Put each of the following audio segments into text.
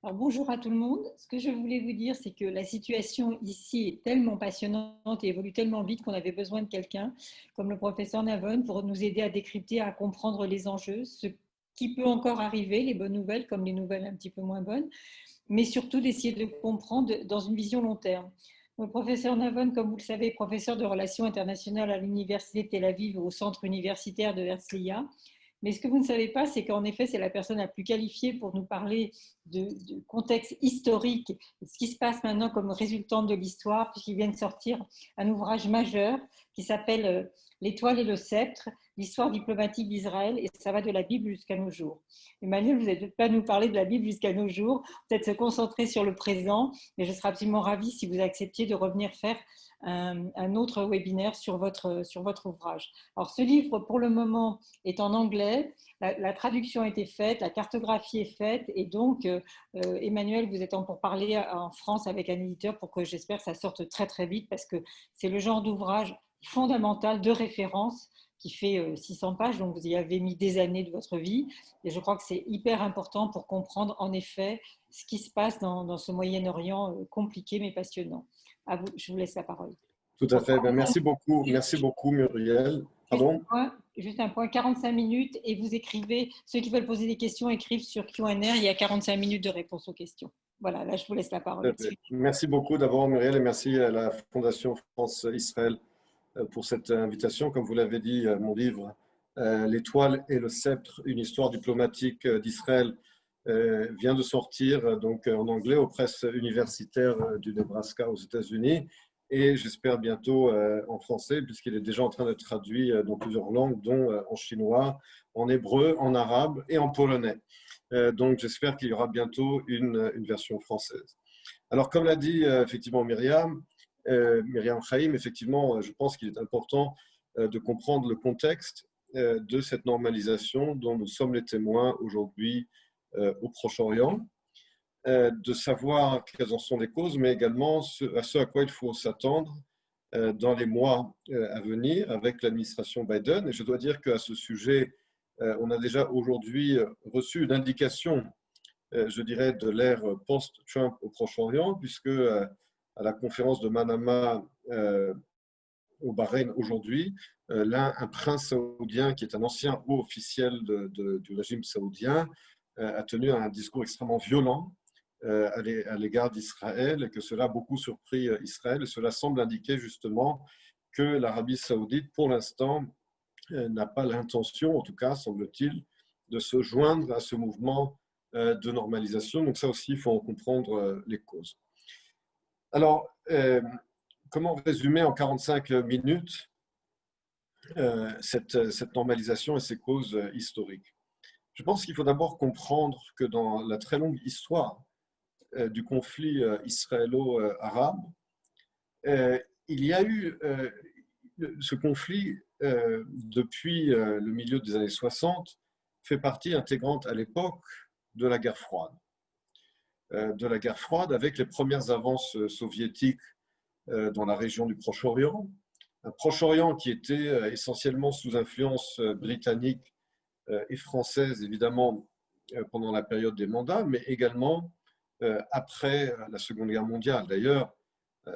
Alors, bonjour à tout le monde. Ce que je voulais vous dire, c'est que la situation ici est tellement passionnante et évolue tellement vite qu'on avait besoin de quelqu'un comme le professeur Navon pour nous aider à décrypter, à comprendre les enjeux, ce qui peut encore arriver, les bonnes nouvelles comme les nouvelles un petit peu moins bonnes, mais surtout d'essayer de comprendre dans une vision long terme. Le professeur Navon, comme vous le savez, est professeur de relations internationales à l'Université de Tel Aviv au centre universitaire de Herzliya. Mais ce que vous ne savez pas, c'est qu'en effet, c'est la personne la plus qualifiée pour nous parler de contexte historique, ce qui se passe maintenant comme résultante de l'histoire, puisqu'il vient de sortir un ouvrage majeur qui s'appelle L'étoile et le sceptre, l'histoire diplomatique d'Israël, et ça va de la Bible jusqu'à nos jours. Emmanuel, vous n'allez peut-être pas nous parler de la Bible jusqu'à nos jours, peut-être se concentrer sur le présent, mais je serais absolument ravie si vous acceptiez de revenir faire un autre webinaire sur votre ouvrage. Alors, ce livre, pour le moment, est en anglais. La traduction a été faite, la cartographie est faite, et donc, Emmanuel, vous êtes en pour parler en France avec un éditeur pour que j'espère que ça sorte très très vite, parce que c'est le genre d'ouvrage fondamental de référence qui fait 600 pages, donc vous y avez mis des années de votre vie, et je crois que c'est hyper important pour comprendre en effet ce qui se passe dans ce Moyen-Orient compliqué mais passionnant. À vous, je vous laisse la parole. Tout à fait. Ben, merci beaucoup Muriel. Pardon? Juste un point, 45 minutes, et vous écrivez, ceux qui veulent poser des questions écrivent sur Q&A, il y a 45 minutes de réponse aux questions. Voilà, là je vous laisse la parole. Merci beaucoup d'abord Muriel et merci à la Fondation France-Israël pour cette invitation. Comme vous l'avez dit, mon livre L'étoile et le sceptre, une histoire diplomatique d'Israël vient de sortir donc en anglais aux presses universitaires du Nebraska aux États-Unis et j'espère bientôt en français puisqu'il est déjà en train d'être traduit dans plusieurs langues, dont en chinois, en hébreu, en arabe et en polonais. Donc j'espère qu'il y aura bientôt une version française. Alors comme l'a dit effectivement Myriam Chaim, effectivement, je pense qu'il est important de comprendre le contexte de cette normalisation dont nous sommes les témoins aujourd'hui au Proche-Orient, de savoir quelles en sont les causes, mais également à ce à quoi il faut s'attendre dans les mois à venir avec l'administration Biden. Et je dois dire qu'à ce sujet, on a déjà aujourd'hui reçu une indication, je dirais, de l'ère post-Trump au Proche-Orient, puisque à la conférence de Manama au Bahreïn aujourd'hui, un prince saoudien qui est un ancien haut officiel du régime saoudien a tenu un discours extrêmement violent à l'égard d'Israël et que cela a beaucoup surpris Israël. Et cela semble indiquer justement que l'Arabie saoudite, pour l'instant, n'a pas l'intention, en tout cas, semble-t-il, de se joindre à ce mouvement de normalisation. Donc ça aussi, il faut en comprendre les causes. Alors, comment résumer en 45 minutes cette normalisation et ses causes historiques? Je pense qu'il faut d'abord comprendre que dans la très longue histoire du conflit israélo-arabe, il y a eu ce conflit depuis le milieu des années 60 fait partie intégrante à l'époque de la guerre froide. Avec les premières avances soviétiques dans la région du Proche-Orient. Un Proche-Orient qui était essentiellement sous influence britannique et française, évidemment, pendant la période des mandats, mais également après la Seconde Guerre mondiale. D'ailleurs,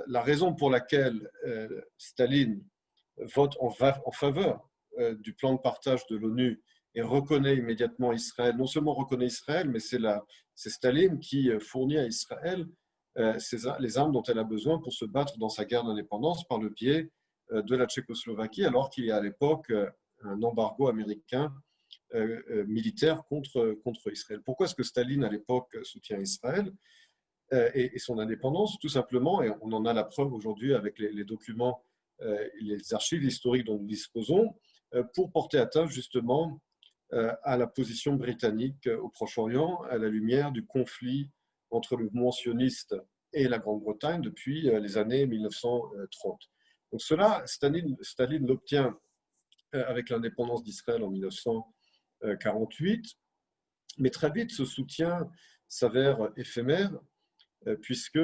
la raison pour laquelle Staline vote en faveur du plan de partage de l'ONU et reconnaît immédiatement Israël, non seulement reconnaît Israël, mais c'est Staline qui fournit à Israël les armes dont elle a besoin pour se battre dans sa guerre d'indépendance par le biais de la Tchécoslovaquie, alors qu'il y a à l'époque un embargo américain militaire contre Israël. Pourquoi est-ce que Staline, à l'époque, soutient Israël et son indépendance? Tout simplement, et on en a la preuve aujourd'hui avec les documents, les archives historiques dont nous disposons, pour porter atteinte justement à la position britannique au Proche-Orient, à la lumière du conflit entre le mouvement sioniste et la Grande-Bretagne depuis les années 1930. Donc cela, Staline l'obtient avec l'indépendance d'Israël en 1948, mais très vite ce soutien s'avère éphémère, puisque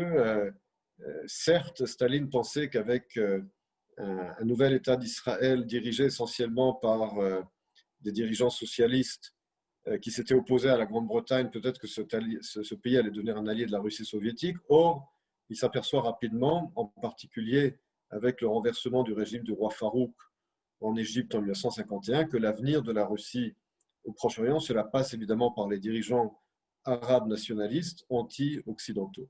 certes, Staline pensait qu'avec un nouvel État d'Israël dirigé essentiellement par des dirigeants socialistes qui s'était opposé à la Grande-Bretagne, peut-être que ce pays allait devenir un allié de la Russie soviétique. Or, il s'aperçoit rapidement, en particulier avec le renversement du régime du roi Farouk en Égypte en 1951, que l'avenir de la Russie au Proche-Orient, cela passe évidemment par les dirigeants arabes nationalistes anti-occidentaux.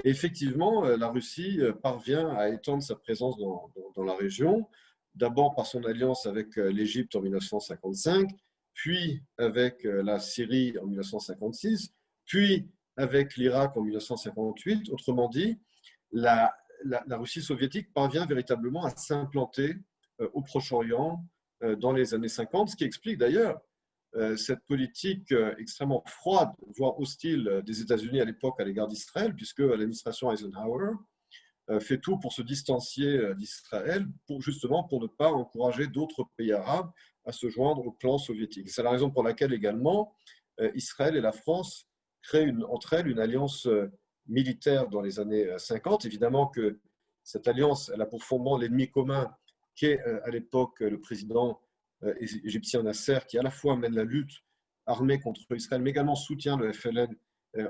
Et effectivement, la Russie parvient à étendre sa présence dans la région, d'abord par son alliance avec l'Égypte en 1955, puis avec la Syrie en 1956, puis avec l'Irak en 1958. Autrement dit, la Russie soviétique parvient véritablement à s'implanter au Proche-Orient dans les années 50, ce qui explique d'ailleurs cette politique extrêmement froide, voire hostile des États-Unis à l'époque à l'égard d'Israël, puisque l'administration Eisenhower fait tout pour se distancier d'Israël, justement pour ne pas encourager d'autres pays arabes à se joindre au clan soviétique. C'est la raison pour laquelle également Israël et la France créent entre elles une alliance militaire dans les années 50. Évidemment que cette alliance elle a pour fondement l'ennemi commun qui est à l'époque le président égyptien Nasser, qui à la fois mène la lutte armée contre Israël, mais également soutient le FLN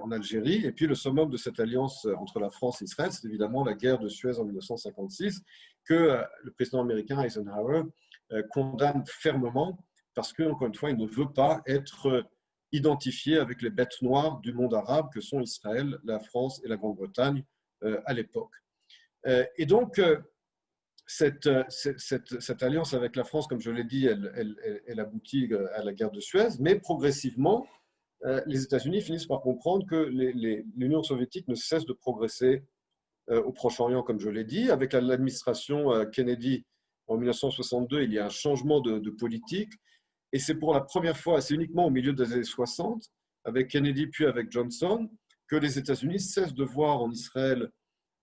en Algérie. Et puis le summum de cette alliance entre la France et Israël, c'est évidemment la guerre de Suez en 1956, que le président américain Eisenhower condamne fermement, parce que, encore une fois, il ne veut pas être identifié avec les bêtes noires du monde arabe que sont Israël, la France et la Grande-Bretagne à l'époque. Et donc, cette alliance avec la France, comme je l'ai dit, elle aboutit à la guerre de Suez, mais progressivement, les États-Unis finissent par comprendre que l'Union soviétique ne cesse de progresser au Proche-Orient, comme je l'ai dit. Avec l'administration Kennedy en 1962, il y a un changement de politique, et c'est pour la première fois, c'est uniquement au milieu des années 60, avec Kennedy puis avec Johnson, que les États-Unis cessent de voir en Israël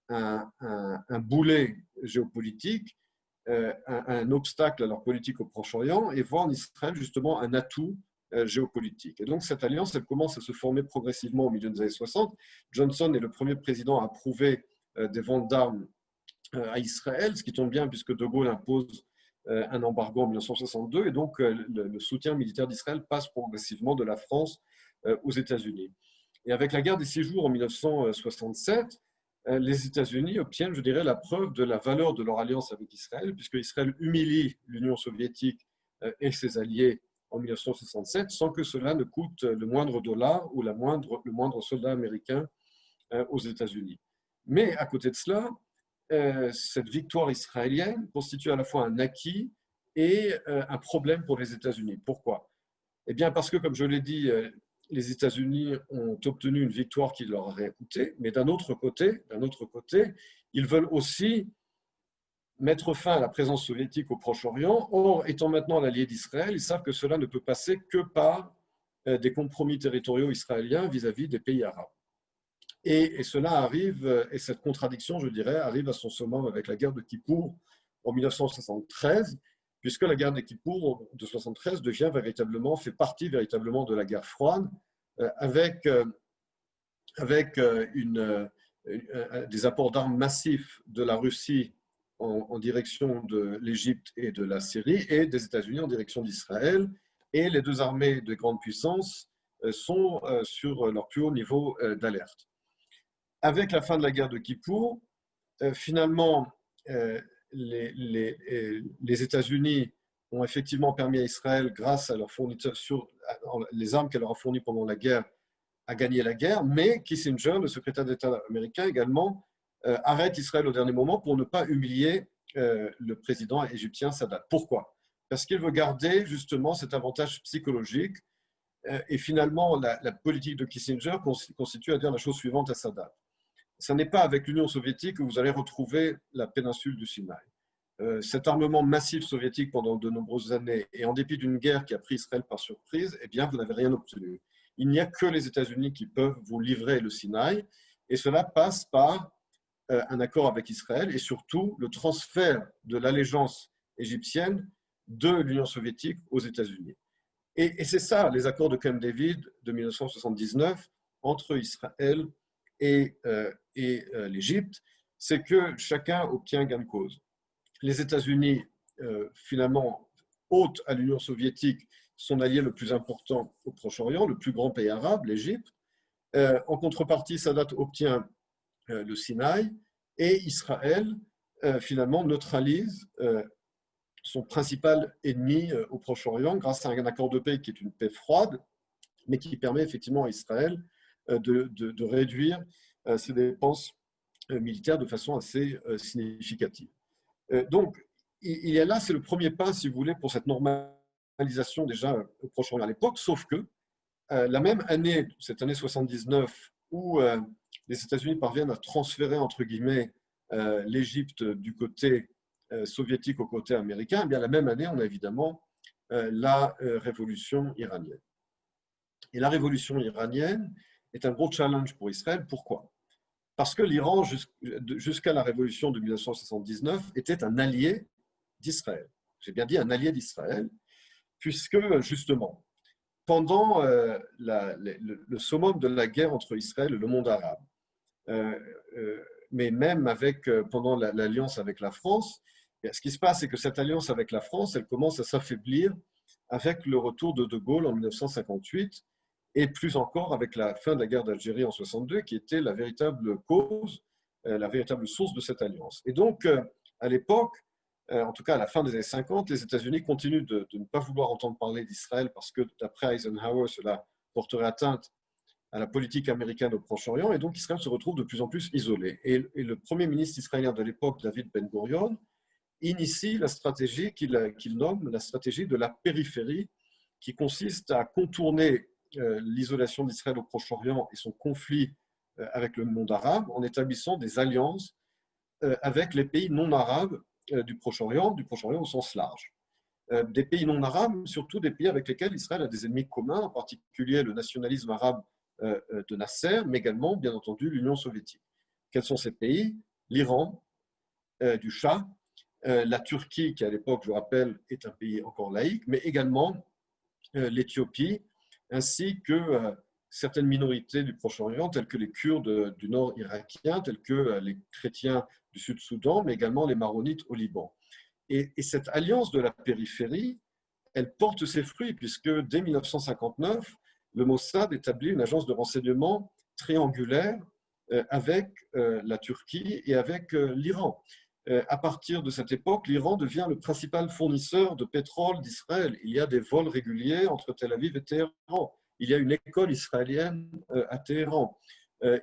un boulet géopolitique, un obstacle à leur politique au Proche-Orient, et voir en Israël justement un atout géopolitique. Et donc cette alliance, elle commence à se former progressivement au milieu des années 60. Johnson est le premier président à approuver des ventes d'armes à Israël, ce qui tombe bien puisque De Gaulle impose un embargo en 1962, et donc le soutien militaire d'Israël passe progressivement de la France aux États-Unis. Et avec la guerre des 6 jours en 1967, les États-Unis obtiennent, je dirais, la preuve de la valeur de leur alliance avec Israël, puisque Israël humilie l'Union soviétique et ses alliés en 1967 sans que cela ne coûte le moindre dollar ou le moindre soldat américain aux États-Unis. Mais à côté de cela, cette victoire israélienne constitue à la fois un acquis et un problème pour les États-Unis. Pourquoi? Eh bien parce que, comme je l'ai dit, les États-Unis ont obtenu une victoire qui leur aurait coûté, mais d'un autre côté, ils veulent aussi mettre fin à la présence soviétique au Proche-Orient. Or, étant maintenant l'allié d'Israël, ils savent que cela ne peut passer que par des compromis territoriaux israéliens vis-à-vis des pays arabes. Et cela arrive, et cette contradiction, je dirais, arrive à son summum avec la guerre de Kippour en 1973, puisque la guerre de Kippour de 1973 fait partie véritablement de la guerre froide, avec des apports d'armes massifs de la Russie en direction de l'Égypte et de la Syrie, et des États-Unis en direction d'Israël. Et les deux armées de grandes puissances sont sur leur plus haut niveau d'alerte. Avec la fin de la guerre de Kippour, finalement, les États-Unis ont effectivement permis à Israël, grâce à les armes qu'elle leur a fournies pendant la guerre, à gagner la guerre, mais Kissinger, le secrétaire d'État américain également, arrête Israël au dernier moment pour ne pas humilier le président égyptien Sadat. Pourquoi? Parce qu'il veut garder justement cet avantage psychologique. Et finalement, la politique de Kissinger constitue à dire la chose suivante à Sadat. Ce n'est pas avec l'Union soviétique que vous allez retrouver la péninsule du Sinaï. Cet armement massif soviétique pendant de nombreuses années, et en dépit d'une guerre qui a pris Israël par surprise, eh bien, vous n'avez rien obtenu. Il n'y a que les États-Unis qui peuvent vous livrer le Sinaï, et cela passe par un accord avec Israël, et surtout le transfert de l'allégeance égyptienne de l'Union soviétique aux États-Unis. Et c'est ça, les accords de Camp David de 1979 entre Israël et l'Égypte, c'est que chacun obtient gain de cause. Les États-Unis, finalement, ôtent à l'Union soviétique son allié le plus important au Proche-Orient, le plus grand pays arabe, l'Égypte. En contrepartie, Sadat obtient le Sinaï et Israël finalement neutralise son principal ennemi au Proche-Orient grâce à un accord de paix qui est une paix froide, mais qui permet effectivement à Israël de réduire ses dépenses militaires de façon assez significative. Donc, il y a là, c'est le premier pas, si vous voulez, pour cette normalisation déjà au Proche-Orient à l'époque, sauf que la même année, cette année 79, où les États-Unis parviennent à transférer, entre guillemets, l'Égypte du côté soviétique au côté américain, eh bien, la même année, on a évidemment la révolution iranienne. Et la révolution iranienne est un gros challenge pour Israël. Pourquoi? Parce que l'Iran, jusqu'à la révolution de 1979, était un allié d'Israël. J'ai bien dit un allié d'Israël, puisque justement, pendant le summum de la guerre entre Israël et le monde arabe, mais même pendant l'alliance avec la France, ce qui se passe, c'est que cette alliance avec la France, elle commence à s'affaiblir avec le retour de De Gaulle en 1958 et plus encore avec la fin de la guerre d'Algérie en 62, qui était la véritable cause, la véritable source de cette alliance. Et donc, à l'époque, en tout cas à la fin des années 50, les États-Unis continuent de ne pas vouloir entendre parler d'Israël parce que, d'après Eisenhower, cela porterait atteinte à la politique américaine au Proche-Orient, et donc Israël se retrouve de plus en plus isolé. Et le premier ministre israélien de l'époque, David Ben-Gurion, initie la stratégie qu'il nomme la stratégie de la périphérie, qui consiste à contourner l'isolation d'Israël au Proche-Orient et son conflit avec le monde arabe en établissant des alliances avec les pays non arabes du Proche-Orient au sens large. Des pays non arabes, surtout des pays avec lesquels Israël a des ennemis communs, en particulier le nationalisme arabe de Nasser, mais également, bien entendu, l'Union soviétique. Quels sont ces pays? L'Iran, du Shah, la Turquie, qui à l'époque, je vous rappelle, est un pays encore laïque, mais également l'Éthiopie, ainsi que certaines minorités du Proche-Orient, telles que les Kurdes du nord irakien, tels que les chrétiens du Sud-Soudan, mais également les Maronites au Liban. Et cette alliance de la périphérie, elle porte ses fruits, puisque dès 1959, le Mossad établit une agence de renseignement triangulaire avec la Turquie et avec l'Iran. À partir de cette époque, l'Iran devient le principal fournisseur de pétrole d'Israël. Il y a des vols réguliers entre Tel Aviv et Téhéran. Il y a une école israélienne à Téhéran.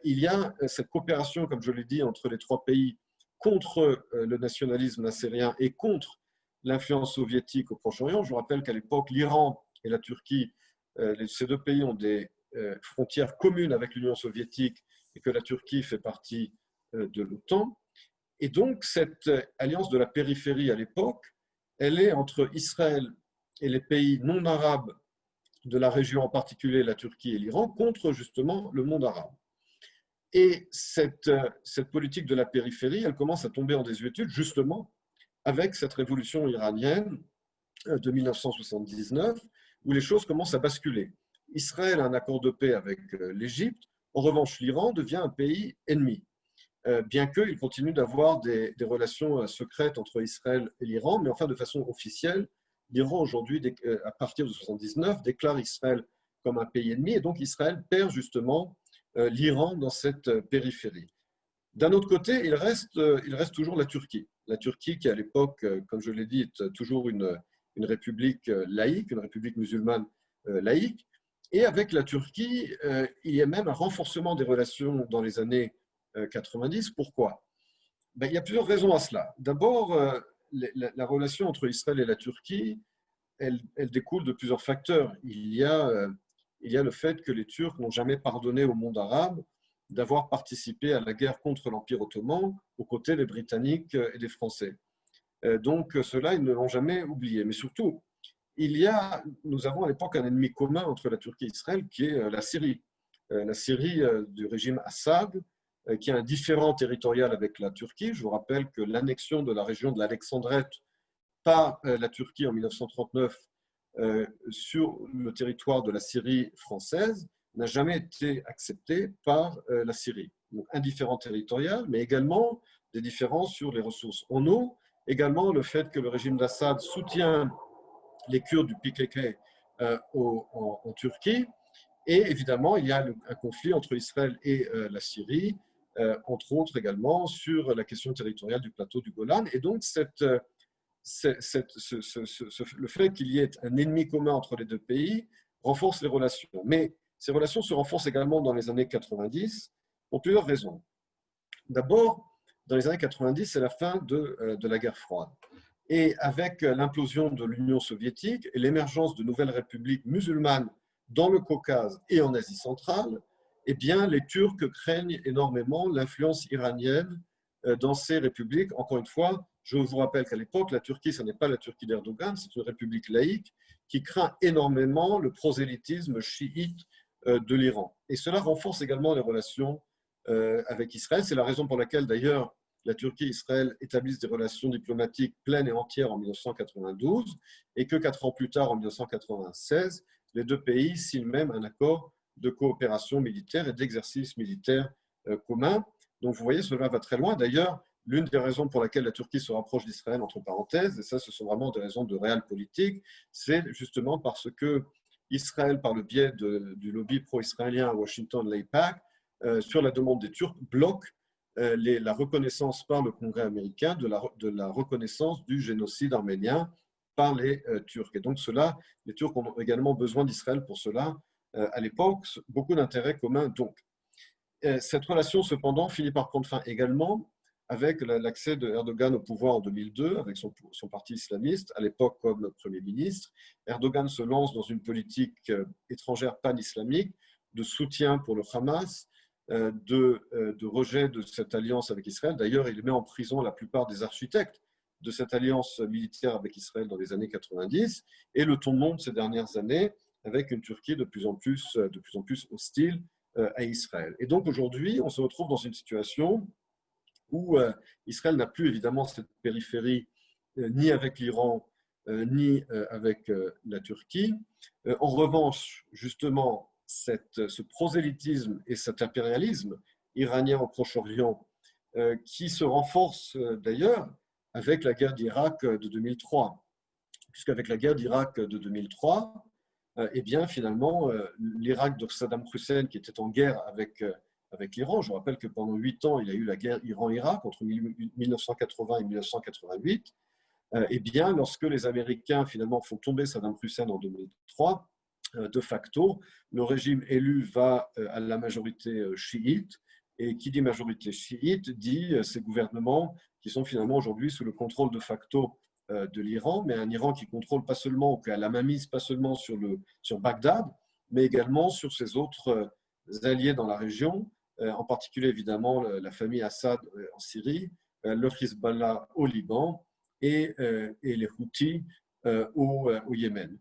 Il y a cette coopération, comme je l'ai dit, entre les trois pays contre le nationalisme nassérien et contre l'influence soviétique au Proche-Orient. Je vous rappelle qu'à l'époque, l'Iran et la Turquie, ces deux pays ont des frontières communes avec l'Union soviétique et que la Turquie fait partie de l'OTAN. Et donc, cette alliance de la périphérie à l'époque, elle est entre Israël et les pays non arabes de la région, en particulier la Turquie et l'Iran, contre justement le monde arabe. Et cette politique de la périphérie, elle commence à tomber en désuétude justement avec cette révolution iranienne de 1979, où les choses commencent à basculer. Israël a un accord de paix avec l'Égypte. En revanche, l'Iran devient un pays ennemi. Bien qu'il continue d'avoir des relations secrètes entre Israël et l'Iran, mais enfin de façon officielle, l'Iran aujourd'hui, à partir de 1979, déclare Israël comme un pays ennemi, et donc Israël perd justement l'Iran dans cette périphérie. D'un autre côté, il reste toujours la Turquie. La Turquie qui, à l'époque, comme je l'ai dit, est toujours une république laïque, une république musulmane laïque. Et avec la Turquie, il y a même un renforcement des relations dans les années 90. Pourquoi? Il y a plusieurs raisons à cela. D'abord, la relation entre Israël et la Turquie, elle découle de plusieurs facteurs. Il y a le fait que les Turcs n'ont jamais pardonné au monde arabe d'avoir participé à la guerre contre l'Empire ottoman aux côtés des Britanniques et des Français. Donc cela, ils ne l'ont jamais oublié. Mais surtout, nous avons à l'époque un ennemi commun entre la Turquie et Israël qui est la Syrie. La Syrie du régime Assad, qui a un différend territorial avec la Turquie. Je vous rappelle que l'annexion de la région de l'Alexandrette par la Turquie en 1939 sur le territoire de la Syrie française n'a jamais été acceptée par la Syrie. Donc un différend territorial, mais également des différences sur les ressources en eau, également le fait que le régime d'Assad soutient les Kurdes du PKK en Turquie. Et évidemment, il y a un conflit entre Israël et la Syrie, entre autres également sur la question territoriale du plateau du Golan. Et donc, le fait qu'il y ait un ennemi commun entre les deux pays renforce les relations. Mais ces relations se renforcent également dans les années 90 pour plusieurs raisons. D'abord, dans les années 90, c'est la fin de la guerre froide. Et avec l'implosion de l'Union soviétique et l'émergence de nouvelles républiques musulmanes dans le Caucase et en Asie centrale, eh bien, les Turcs craignent énormément l'influence iranienne dans ces républiques. Encore une fois, je vous rappelle qu'à l'époque, la Turquie, ce n'est pas la Turquie d'Erdogan, c'est une république laïque qui craint énormément le prosélytisme chiite de l'Iran. Et cela renforce également les relations avec Israël. C'est la raison pour laquelle, d'ailleurs, la Turquie et Israël établissent des relations diplomatiques pleines et entières en 1992 et que 4 ans plus tard, en 1996, les deux pays signent même un accord de coopération militaire et d'exercice militaire commun. Donc, vous voyez, cela va très loin. D'ailleurs, l'une des raisons pour laquelle la Turquie se rapproche d'Israël, entre parenthèses, et ça, ce sont vraiment des raisons de réel politique, c'est justement parce que Israël, par le biais du lobby pro-israélien à Washington, l'AIPAC, sur la demande des Turcs, bloque la reconnaissance par le Congrès américain de la reconnaissance du génocide arménien par les Turcs. Et donc, les Turcs ont également besoin d'Israël pour cela. À l'époque, beaucoup d'intérêts communs donc. Cette relation, cependant, finit par prendre fin également avec l'accès de Erdogan au pouvoir en 2002, avec son parti islamiste, à l'époque comme Premier ministre. Erdogan se lance dans une politique étrangère pan-islamique de soutien pour le Hamas, de rejet de cette alliance avec Israël. D'ailleurs, il met en prison la plupart des architectes de cette alliance militaire avec Israël dans les années 90, et le ton monte ces dernières années avec une Turquie de plus en plus hostile à Israël. Et donc aujourd'hui, on se retrouve dans une situation où Israël n'a plus évidemment cette périphérie ni avec l'Iran ni avec la Turquie. En revanche, justement, ce prosélytisme et cet impérialisme iranien au Proche-Orient qui se renforce d'ailleurs avec la guerre d'Irak de 2003. Puisqu'avec la guerre d'Irak de 2003, eh bien, finalement, l'Irak de Saddam Hussein, qui était en guerre avec l'Iran, je rappelle que pendant 8 ans, il y a eu la guerre Iran-Irak entre 1980 et 1988, eh bien, lorsque les Américains, finalement, font tomber Saddam Hussein en 2003, de facto, le régime élu va à la majorité chiite, et qui dit majorité chiite dit ces gouvernements qui sont finalement aujourd'hui sous le contrôle de facto de l'Iran, mais un Iran qui contrôle pas seulement, qui a la mainmise pas seulement sur Bagdad, mais également sur ses autres alliés dans la région, en particulier évidemment la famille Assad en Syrie, le Hezbollah au Liban et les Houthis au Yémen.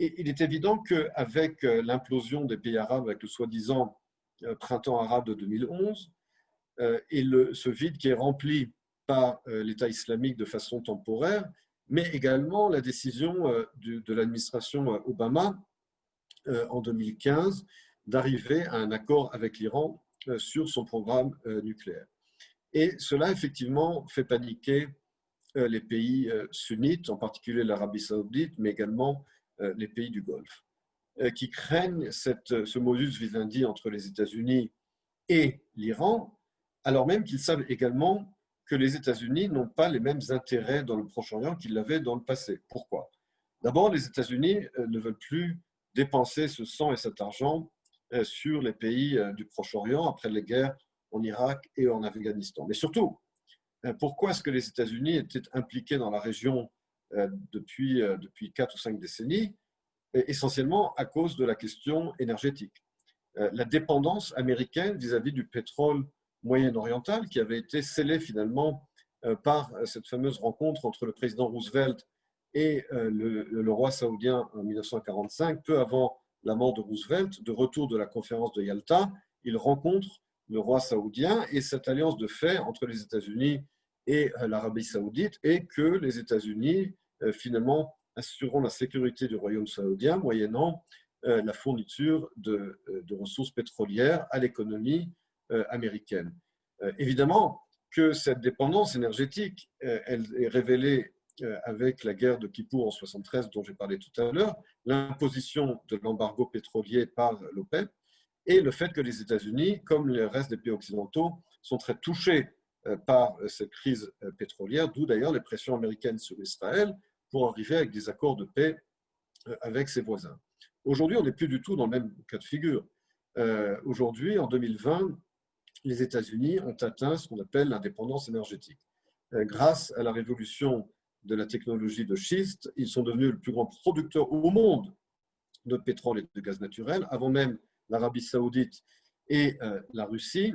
Et il est évident qu'avec l'implosion des pays arabes, avec le soi-disant printemps arabe de 2011, et ce vide qui est rempli par l'État islamique de façon temporaire, mais également la décision de l'administration Obama en 2015 d'arriver à un accord avec l'Iran sur son programme nucléaire. Et cela, effectivement, fait paniquer les pays sunnites, en particulier l'Arabie saoudite, mais également les pays du Golfe, qui craignent ce modus vivendi entre les États-Unis et l'Iran, alors même qu'ils savent également que les États-Unis n'ont pas les mêmes intérêts dans le Proche-Orient qu'ils l'avaient dans le passé. Pourquoi? D'abord, les États-Unis ne veulent plus dépenser ce sang et cet argent sur les pays du Proche-Orient après les guerres en Irak et en Afghanistan. Mais surtout, pourquoi est-ce que les États-Unis étaient impliqués dans la région depuis 4 ou 5 décennies? Essentiellement à cause de la question énergétique. La dépendance américaine vis-à-vis du pétrole moyen-oriental qui avait été scellée finalement par cette fameuse rencontre entre le président Roosevelt et le roi saoudien en 1945, peu avant la mort de Roosevelt, de retour de la conférence de Yalta, il rencontre le roi saoudien et cette alliance de fait entre les États-Unis et l'Arabie saoudite est que les États-Unis finalement assureront la sécurité du royaume saoudien moyennant la fourniture de ressources pétrolières à l'économie américaine. Évidemment que cette dépendance énergétique, elle est révélée avec la guerre de Kippour en 1973 dont j'ai parlé tout à l'heure, l'imposition de l'embargo pétrolier par l'OPEP et le fait que les États-Unis, comme le reste des pays occidentaux, sont très touchés par cette crise pétrolière, d'où d'ailleurs les pressions américaines sur Israël pour arriver avec des accords de paix avec ses voisins. Aujourd'hui, on n'est plus du tout dans le même cas de figure. Aujourd'hui, en 2020, les États-Unis ont atteint ce qu'on appelle l'indépendance énergétique. Grâce à la révolution de la technologie de schiste, ils sont devenus le plus grand producteur au monde de pétrole et de gaz naturel, avant même l'Arabie saoudite et la Russie.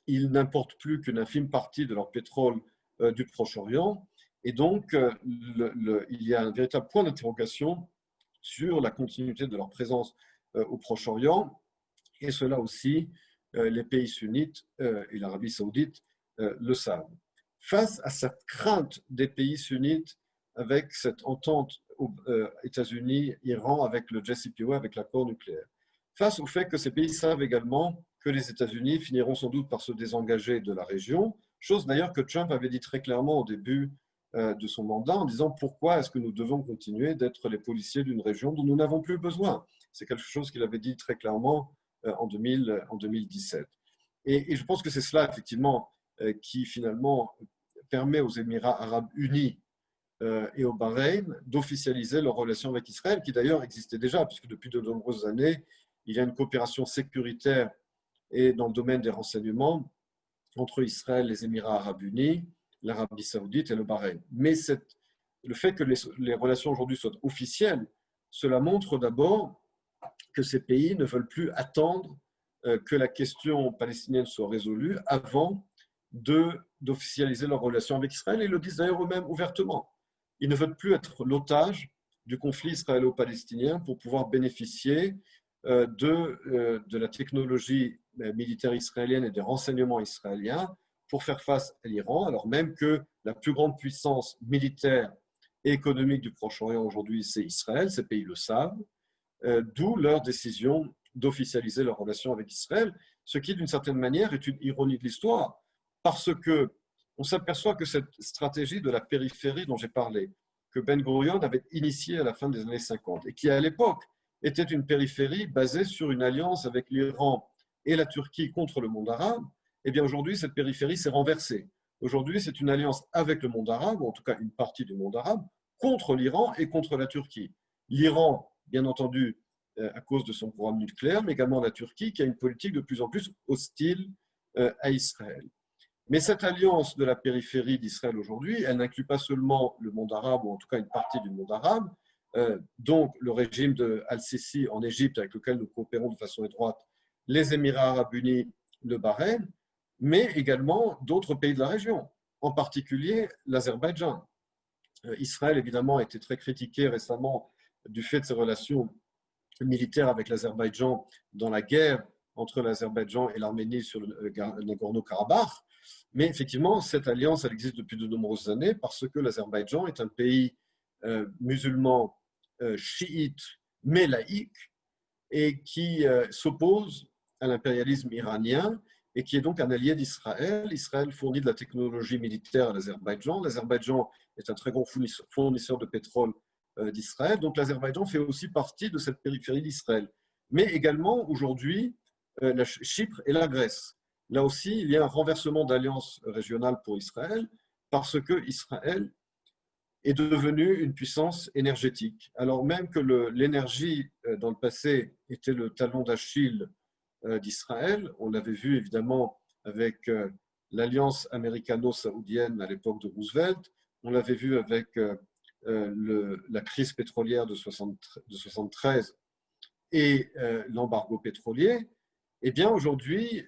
Ils n'importent plus qu'une infime partie de leur pétrole du Proche-Orient. Et donc, il y a un véritable point d'interrogation sur la continuité de leur présence au Proche-Orient. Et cela aussi, les pays sunnites et l'Arabie saoudite le savent. Face à cette crainte des pays sunnites avec cette entente États-Unis-Iran avec le JCPOA, avec l'accord nucléaire, face au fait que ces pays savent également que les États-Unis finiront sans doute par se désengager de la région, chose d'ailleurs que Trump avait dit très clairement au début de son mandat en disant pourquoi est-ce que nous devons continuer d'être les policiers d'une région dont nous n'avons plus besoin. C'est quelque chose qu'il avait dit très clairement en 2017. Et je pense que c'est cela effectivement qui finalement permet aux Émirats arabes unis et au Bahreïn d'officialiser leurs relations avec Israël, qui d'ailleurs existaient déjà, puisque depuis de nombreuses années, il y a une coopération sécuritaire et dans le domaine des renseignements entre Israël, les Émirats arabes unis, l'Arabie saoudite et le Bahreïn. Mais le fait que les relations aujourd'hui soient officielles, cela montre d'abord que ces pays ne veulent plus attendre que la question palestinienne soit résolue avant d'officialiser leurs relations avec Israël, et ils le disent d'ailleurs eux-mêmes ouvertement. Ils ne veulent plus être l'otage du conflit israélo-palestinien pour pouvoir bénéficier de la technologie militaire israélienne et des renseignements israéliens pour faire face à l'Iran, alors même que la plus grande puissance militaire et économique du Proche-Orient aujourd'hui, c'est Israël, ces pays le savent, d'où leur décision d'officialiser leurs relations avec Israël, ce qui, d'une certaine manière, est une ironie de l'histoire, parce que on s'aperçoit que cette stratégie de la périphérie dont j'ai parlé, que Ben Gurion avait initiée à la fin des années 50, et qui, à l'époque, était une périphérie basée sur une alliance avec l'Iran et la Turquie contre le monde arabe, eh bien aujourd'hui, cette périphérie s'est renversée. Aujourd'hui, c'est une alliance avec le monde arabe, ou en tout cas une partie du monde arabe, contre l'Iran et contre la Turquie. L'Iran, bien entendu, à cause de son programme nucléaire, mais également la Turquie, qui a une politique de plus en plus hostile à Israël. Mais cette alliance de la périphérie d'Israël aujourd'hui, elle n'inclut pas seulement le monde arabe, ou en tout cas une partie du monde arabe, donc le régime de Al-Sisi en Égypte, avec lequel nous coopérons de façon étroite, les Émirats arabes unis, le Bahreïn, mais également d'autres pays de la région, en particulier l'Azerbaïdjan. Israël, évidemment, a été très critiqué récemment du fait de ses relations militaires avec l'Azerbaïdjan dans la guerre entre l'Azerbaïdjan et l'Arménie sur le Nagorno-Karabakh. Mais effectivement, cette alliance, elle existe depuis de nombreuses années parce que l'Azerbaïdjan est un pays musulman chiite, mais laïque, et qui s'oppose à l'impérialisme iranien et qui est donc un allié d'Israël. Israël fournit de la technologie militaire à l'Azerbaïdjan. L'Azerbaïdjan est un très grand fournisseur de pétrole d'Israël. Donc l'Azerbaïdjan fait aussi partie de cette périphérie d'Israël. Mais également, aujourd'hui, Chypre et la Grèce. Là aussi, il y a un renversement d'alliance régionale pour Israël parce que Israël est devenu une puissance énergétique. Alors même que l'énergie, dans le passé, était le talon d'Achille d'Israël, on l'avait vu évidemment avec l'alliance américano-saoudienne à l'époque de Roosevelt, on l'avait vu avec la crise pétrolière de 1973 et l'embargo pétrolier. Eh bien, aujourd'hui,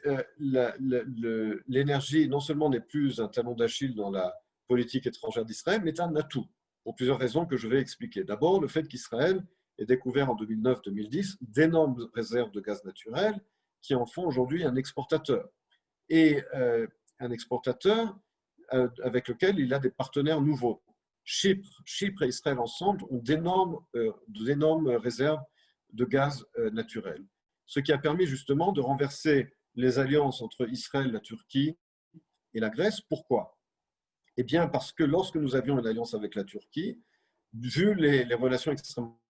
l'énergie non seulement n'est plus un talon d'Achille dans la politique étrangère d'Israël, mais est un atout, pour plusieurs raisons que je vais expliquer. D'abord, le fait qu'Israël ait découvert en 2009-2010 d'énormes réserves de gaz naturel qui en font aujourd'hui un exportateur. Et un exportateur avec lequel il a des partenaires nouveaux. Chypre et Israël ensemble ont d'énormes réserves de gaz naturel. Ce qui a permis justement de renverser les alliances entre Israël, la Turquie et la Grèce. Pourquoi ? Eh bien, parce que lorsque nous avions une alliance avec la Turquie, vu les relations extrêmement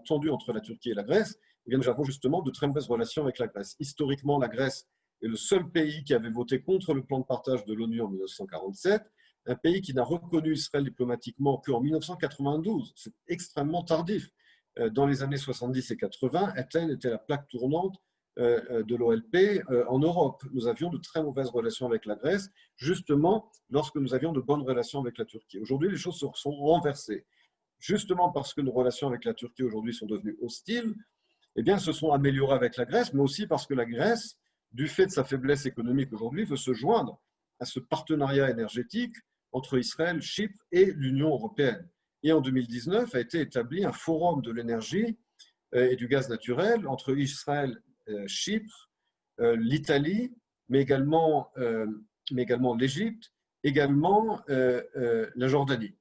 tendues entre la Turquie et la Grèce, eh bien, nous avons justement de très mauvaises relations avec la Grèce. Historiquement, la Grèce est le seul pays qui avait voté contre le plan de partage de l'ONU en 1947, un pays qui n'a reconnu Israël diplomatiquement qu'en 1992. C'est extrêmement tardif. Dans les années 70 et 80, Athènes était la plaque tournante de l'OLP en Europe. Nous avions de très mauvaises relations avec la Grèce, justement lorsque nous avions de bonnes relations avec la Turquie. Aujourd'hui, les choses se sont renversées. Justement parce que nos relations avec la Turquie aujourd'hui sont devenues hostiles, eh bien, se sont améliorées avec la Grèce, mais aussi parce que la Grèce, du fait de sa faiblesse économique aujourd'hui, veut se joindre à ce partenariat énergétique entre Israël, Chypre et l'Union européenne. Et en 2019 a été établi un forum de l'énergie et du gaz naturel entre Israël, Chypre, l'Italie, mais également l'Égypte, également la Jordanie.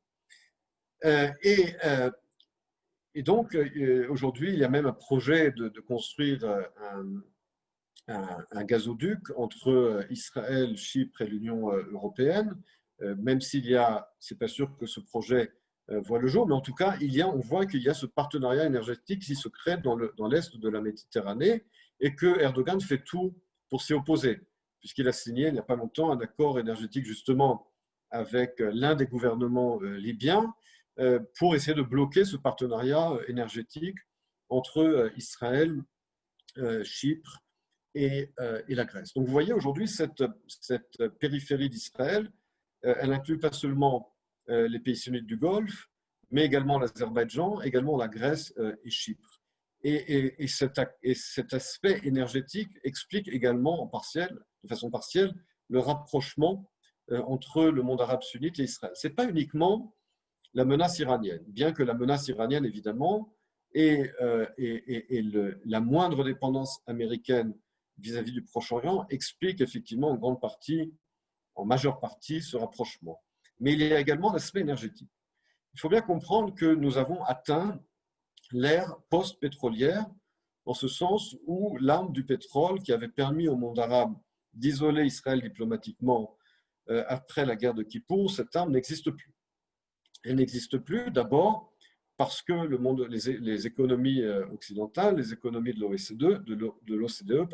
Et, donc, aujourd'hui, il y a même un projet de construire un gazoduc entre Israël, Chypre et l'Union européenne, même s'il y a, c'est pas sûr que ce projet voit le jour, mais en tout cas, on voit qu'il y a ce partenariat énergétique qui se crée dans l'est de la Méditerranée et que Erdogan fait tout pour s'y opposer, puisqu'il a signé il n'y a pas longtemps un accord énergétique justement avec l'un des gouvernements libyens pour essayer de bloquer ce partenariat énergétique entre Israël, Chypre et la Grèce. Donc vous voyez aujourd'hui cette périphérie d'Israël, elle inclut pas seulement les pays sunnites du Golfe, mais également l'Azerbaïdjan, également la Grèce et Chypre. Et cet aspect énergétique explique également de façon partielle, le rapprochement entre le monde arabe sunnite et Israël. Ce n'est pas uniquement la menace iranienne, bien que la menace iranienne, évidemment, et la moindre dépendance américaine vis-à-vis du Proche-Orient explique effectivement en grande partie, en majeure partie, ce rapprochement. Mais il y a également l'aspect énergétique. Il faut bien comprendre que nous avons atteint l'ère post-pétrolière, en ce sens où l'arme du pétrole qui avait permis au monde arabe d'isoler Israël diplomatiquement après la guerre de Kippour, cette arme n'existe plus. Elle n'existe plus d'abord parce que les économies occidentales, les économies de l'OCDE,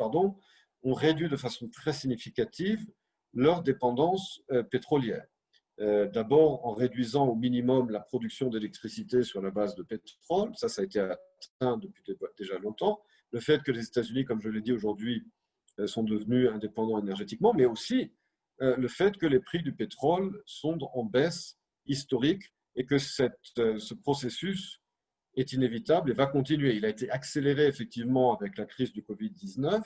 ont réduit de façon très significative leur dépendance pétrolière. D'abord en réduisant au minimum la production d'électricité sur la base de pétrole, ça a été atteint depuis déjà longtemps. Le fait que les États-Unis, comme je l'ai dit aujourd'hui, sont devenus indépendants énergétiquement, mais aussi le fait que les prix du pétrole sont en baisse historique et que ce processus est inévitable et va continuer. Il a été accéléré effectivement avec la crise du Covid-19,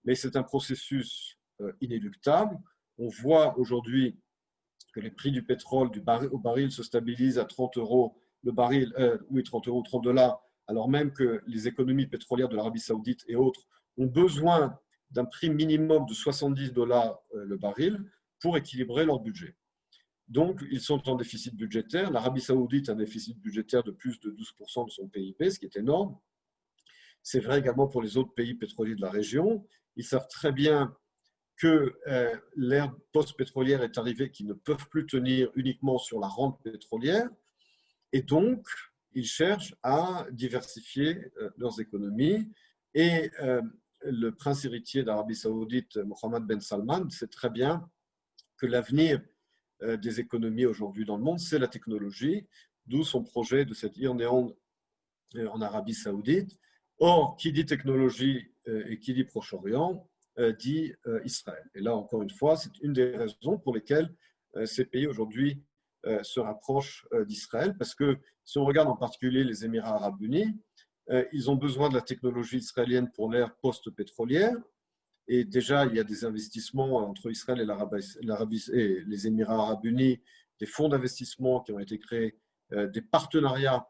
mais c'est un processus inéluctable. On voit aujourd'hui que les prix du pétrole au baril se stabilisent à 30 euros le baril, 30 euros, 30 $, alors même que les économies pétrolières de l'Arabie Saoudite et autres ont besoin d'un prix minimum de 70 $ le baril pour équilibrer leur budget. Donc, ils sont en déficit budgétaire. L'Arabie Saoudite a un déficit budgétaire de plus de 12% de son PIB, ce qui est énorme. C'est vrai également pour les autres pays pétroliers de la région. Ils savent très bien que l'ère post-pétrolière est arrivée, qu'ils ne peuvent plus tenir uniquement sur la rente pétrolière. Et donc, ils cherchent à diversifier leurs économies. Et le prince héritier d'Arabie Saoudite, Mohammed Ben Salman, sait très bien que l'avenir des économies aujourd'hui dans le monde, c'est la technologie, d'où son projet de cette Iran en Arabie Saoudite. Or, qui dit technologie et qui dit Proche-Orient, dit Israël. Et là, encore une fois, c'est une des raisons pour lesquelles ces pays aujourd'hui se rapprochent d'Israël, parce que si on regarde en particulier les Émirats arabes unis, ils ont besoin de la technologie israélienne pour l'ère post-pétrolière. Et déjà, il y a des investissements entre Israël et les Émirats arabes unis, des fonds d'investissement qui ont été créés, des partenariats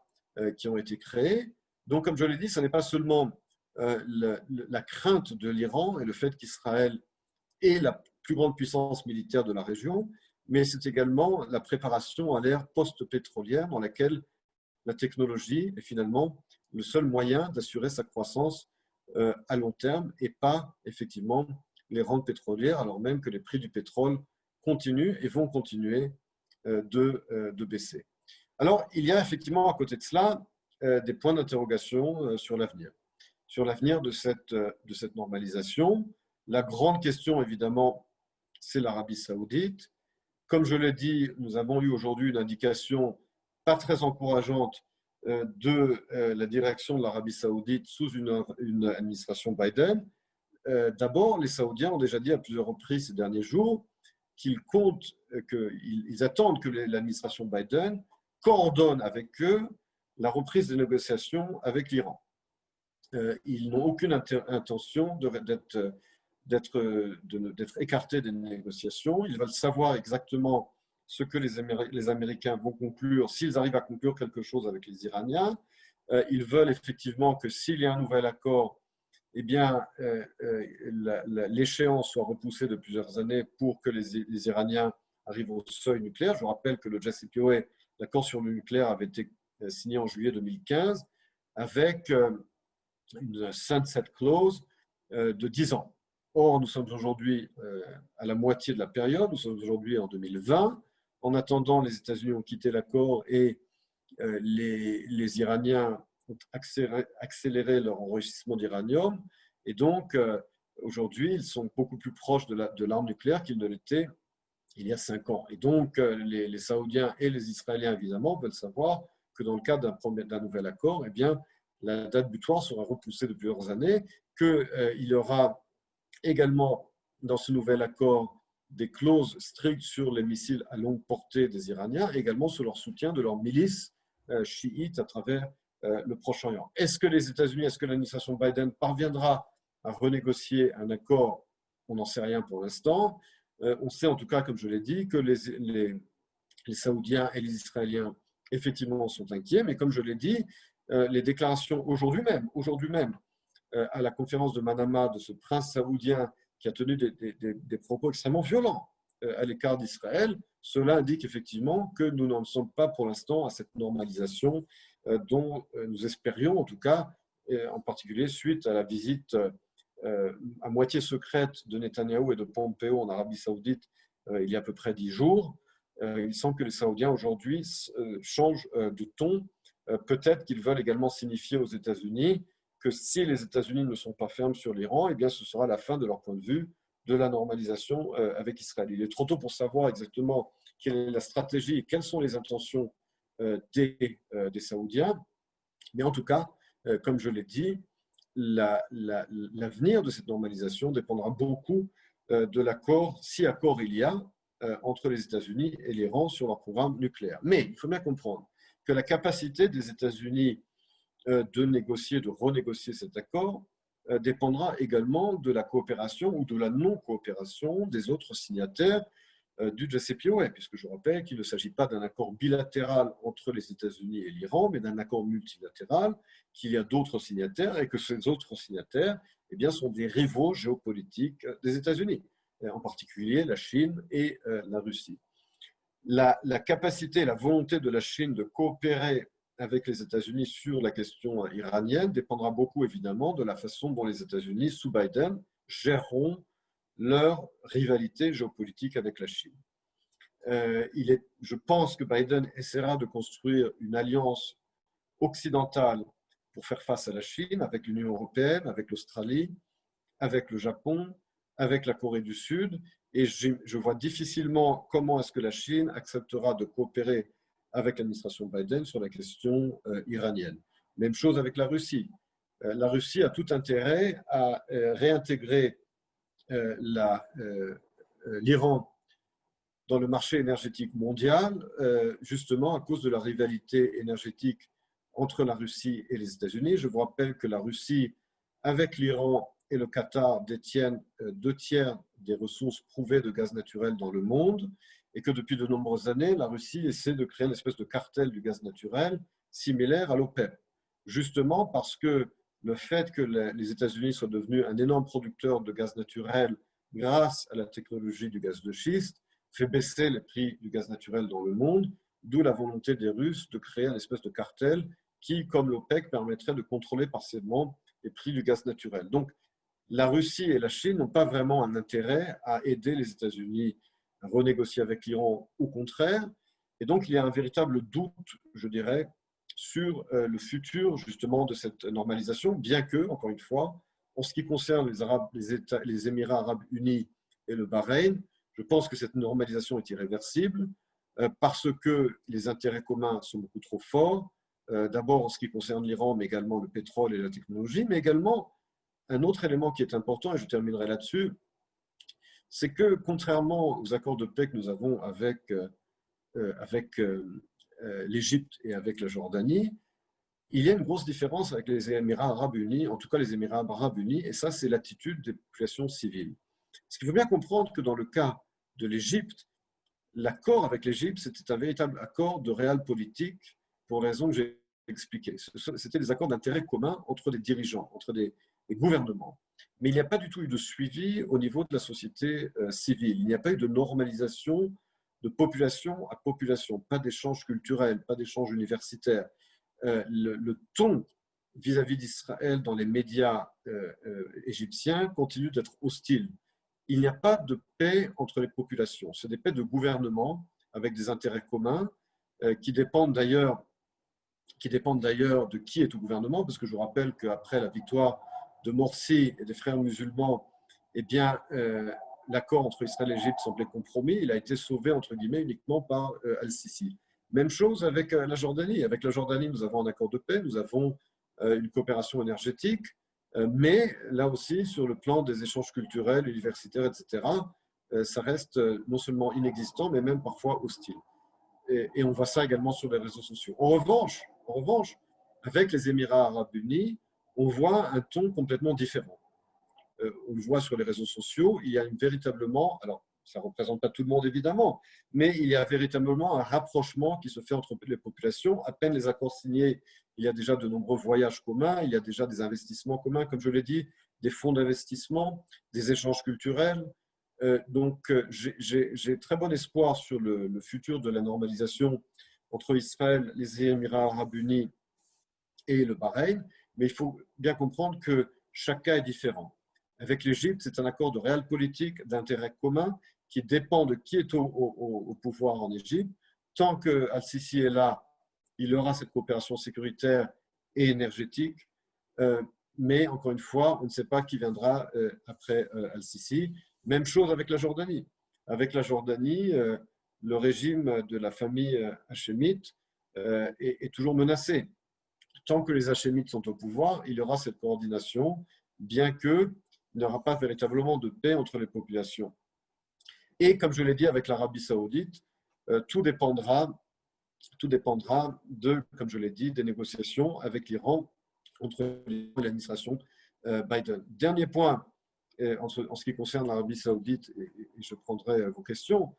qui ont été créés. Donc, comme je l'ai dit, ce n'est pas seulement la crainte de l'Iran et le fait qu'Israël est la plus grande puissance militaire de la région, mais c'est également la préparation à l'ère post-pétrolière dans laquelle la technologie est finalement le seul moyen d'assurer sa croissance à long terme et pas effectivement les rentes pétrolières, alors même que les prix du pétrole continuent et vont continuer de baisser. Alors, il y a effectivement à côté de cela des points d'interrogation sur l'avenir. Sur l'avenir de cette normalisation. La grande question, évidemment, c'est l'Arabie saoudite. Comme je l'ai dit, nous avons eu aujourd'hui une indication pas très encourageante de la direction de l'Arabie saoudite sous une administration Biden. D'abord, les Saoudiens ont déjà dit à plusieurs reprises ces derniers jours qu'ils qu'ils attendent que l'administration Biden coordonne avec eux la reprise des négociations avec l'Iran. Ils n'ont aucune intention d'être écartés des négociations. Ils veulent savoir exactement ce que les Américains vont conclure, s'ils arrivent à conclure quelque chose avec les Iraniens. Ils veulent effectivement que s'il y a un nouvel accord, eh bien, l'échéance soit repoussée de plusieurs années pour que les Iraniens arrivent au seuil nucléaire. Je vous rappelle que le JCPOA, l'accord sur le nucléaire, avait été signé en juillet 2015 avec une sunset clause de 10 ans. Or, nous sommes aujourd'hui à la moitié de la période, nous sommes aujourd'hui en 2020. En attendant, les États-Unis ont quitté l'accord et les Iraniens ont accéléré leur enrichissement d'uranium. Et donc, aujourd'hui, ils sont beaucoup plus proches de l'arme nucléaire qu'ils ne l'étaient il y a 5 ans. Et donc, les Saoudiens et les Israéliens, évidemment, veulent savoir que dans le cadre d'un nouvel accord, eh bien, la date butoir sera repoussée de plusieurs années, qu'il y aura également dans ce nouvel accord des clauses strictes sur les missiles à longue portée des Iraniens, également sur leur soutien de leurs milices chiites à travers le Proche-Orient. Est-ce que les États-Unis, est-ce que l'administration Biden parviendra à renégocier un accord? On n'en sait rien pour l'instant. On sait en tout cas, comme je l'ai dit, que les Saoudiens et les Israéliens, effectivement, sont inquiets, mais comme je l'ai dit, les déclarations aujourd'hui même, à la conférence de Manama de ce prince saoudien qui a tenu des propos extrêmement violents à l'égard d'Israël, cela indique effectivement que nous n'en sommes pas pour l'instant à cette normalisation dont nous espérions, en tout cas, en particulier suite à la visite à moitié secrète de Netanyahou et de Pompeo en Arabie saoudite il y a à peu près 10 jours. Il semble que les Saoudiens aujourd'hui changent de ton. Peut-être qu'ils veulent également signifier aux États-Unis que si les États-Unis ne sont pas fermes sur l'Iran, eh bien ce sera la fin de leur point de vue de la normalisation avec Israël. Il est trop tôt pour savoir exactement quelle est la stratégie et quelles sont les intentions des Saoudiens. Mais en tout cas, comme je l'ai dit, l'avenir de cette normalisation dépendra beaucoup de l'accord, si accord il y a, entre les États-Unis et l'Iran sur leur programme nucléaire. Mais il faut bien comprendre que la capacité des États-Unis de négocier, de renégocier cet accord dépendra également de la coopération ou de la non-coopération des autres signataires du JCPOA, puisque je rappelle qu'il ne s'agit pas d'un accord bilatéral entre les États-Unis et l'Iran, mais d'un accord multilatéral, qu'il y a d'autres signataires et que ces autres signataires eh bien, sont des rivaux géopolitiques des États-Unis, en particulier la Chine et la Russie. La capacité, la volonté de la Chine de coopérer avec les États-Unis sur la question iranienne dépendra beaucoup évidemment de la façon dont les États-Unis, sous Biden, géreront leur rivalité géopolitique avec la Chine. Je pense que Biden essaiera de construire une alliance occidentale pour faire face à la Chine avec l'Union européenne, avec l'Australie, avec le Japon, avec la Corée du Sud, et je vois difficilement comment est-ce que la Chine acceptera de coopérer avec l'administration Biden sur la question iranienne. Même chose avec la Russie. La Russie a tout intérêt à réintégrer l'Iran dans le marché énergétique mondial, justement à cause de la rivalité énergétique entre la Russie et les États-Unis. Je vous rappelle que la Russie, avec l'Iran et le Qatar, détiennent 2/3 des ressources prouvées de gaz naturel dans le monde et que depuis de nombreuses années, la Russie essaie de créer une espèce de cartel du gaz naturel similaire à l'OPEP, justement parce que le fait que les États-Unis soient devenus un énorme producteur de gaz naturel grâce à la technologie du gaz de schiste fait baisser les prix du gaz naturel dans le monde, d'où la volonté des Russes de créer une espèce de cartel qui, comme l'OPEC, permettrait de contrôler partiellement les prix du gaz naturel. Donc, la Russie et la Chine n'ont pas vraiment un intérêt à aider les États-Unis à renégocier avec l'Iran, au contraire. Et donc, il y a un véritable doute, je dirais, sur le futur justement de cette normalisation, bien que, encore une fois, en ce qui concerne les Émirats arabes unis et le Bahreïn, je pense que cette normalisation est irréversible parce que les intérêts communs sont beaucoup trop forts. D'abord en ce qui concerne l'Iran, mais également le pétrole et la technologie, mais également un autre élément qui est important, et je terminerai là-dessus, c'est que contrairement aux accords de paix que nous avons avec l'Égypte et avec la Jordanie, il y a une grosse différence avec les Émirats arabes unis, en tout cas les Émirats arabes unis, et ça, c'est l'attitude des populations civiles. Ce qu'il faut bien comprendre que dans le cas de l'Égypte, l'accord avec l'Égypte, c'était un véritable accord de réal politique pour les raisons que j'ai expliquées. C'était des accords d'intérêt commun entre des dirigeants, entre des gouvernements. Mais il n'y a pas du tout eu de suivi au niveau de la société civile. Il n'y a pas eu de normalisation de population à population, pas d'échange culturel, pas d'échange universitaire. Le ton vis-à-vis d'Israël dans les médias égyptiens continue d'être hostile. Il n'y a pas de paix entre les populations. C'est des paix de gouvernement avec des intérêts communs qui dépendent d'ailleurs de qui est au gouvernement, parce que je vous rappelle qu'après la victoire de Morsi et des frères musulmans, eh bien, l'accord entre Israël et l'Égypte semblait compromis. Il a été sauvé, entre guillemets, uniquement par Al-Sisi. Même chose avec la Jordanie. Avec la Jordanie, nous avons un accord de paix, nous avons une coopération énergétique, mais là aussi, sur le plan des échanges culturels, universitaires, etc., ça reste non seulement inexistant, mais même parfois hostile. Et on voit ça également sur les réseaux sociaux. En revanche, avec les Émirats arabes unis, on voit un ton complètement différent. On le voit sur les réseaux sociaux, il y a véritablement, alors ça ne représente pas tout le monde évidemment, mais il y a véritablement un rapprochement qui se fait entre les populations. À peine les accords signés, il y a déjà de nombreux voyages communs, il y a déjà des investissements communs, comme je l'ai dit, des fonds d'investissement, des échanges culturels. Donc j'ai très bon espoir sur le futur de la normalisation entre Israël, les Émirats arabes unis et le Bahreïn, mais il faut bien comprendre que chaque cas est différent. Avec l'Égypte, c'est un accord de réel politique, d'intérêt commun, qui dépend de qui est au pouvoir en Égypte. Tant que Al-Sisi est là, il y aura cette coopération sécuritaire et énergétique, mais encore une fois, on ne sait pas qui viendra après Al-Sisi. Même chose avec la Jordanie. Avec la Jordanie, le régime de la famille hachémite est toujours menacé. Tant que les hachémites sont au pouvoir, il y aura cette coordination, bien qu'il n'y aura pas véritablement de paix entre les populations. Et comme je l'ai dit avec l'Arabie saoudite, tout dépendra de, comme je l'ai dit, des négociations avec l'Iran entre l'administration Biden. Dernier point, en ce qui concerne l'Arabie saoudite, et je prendrai vos questions,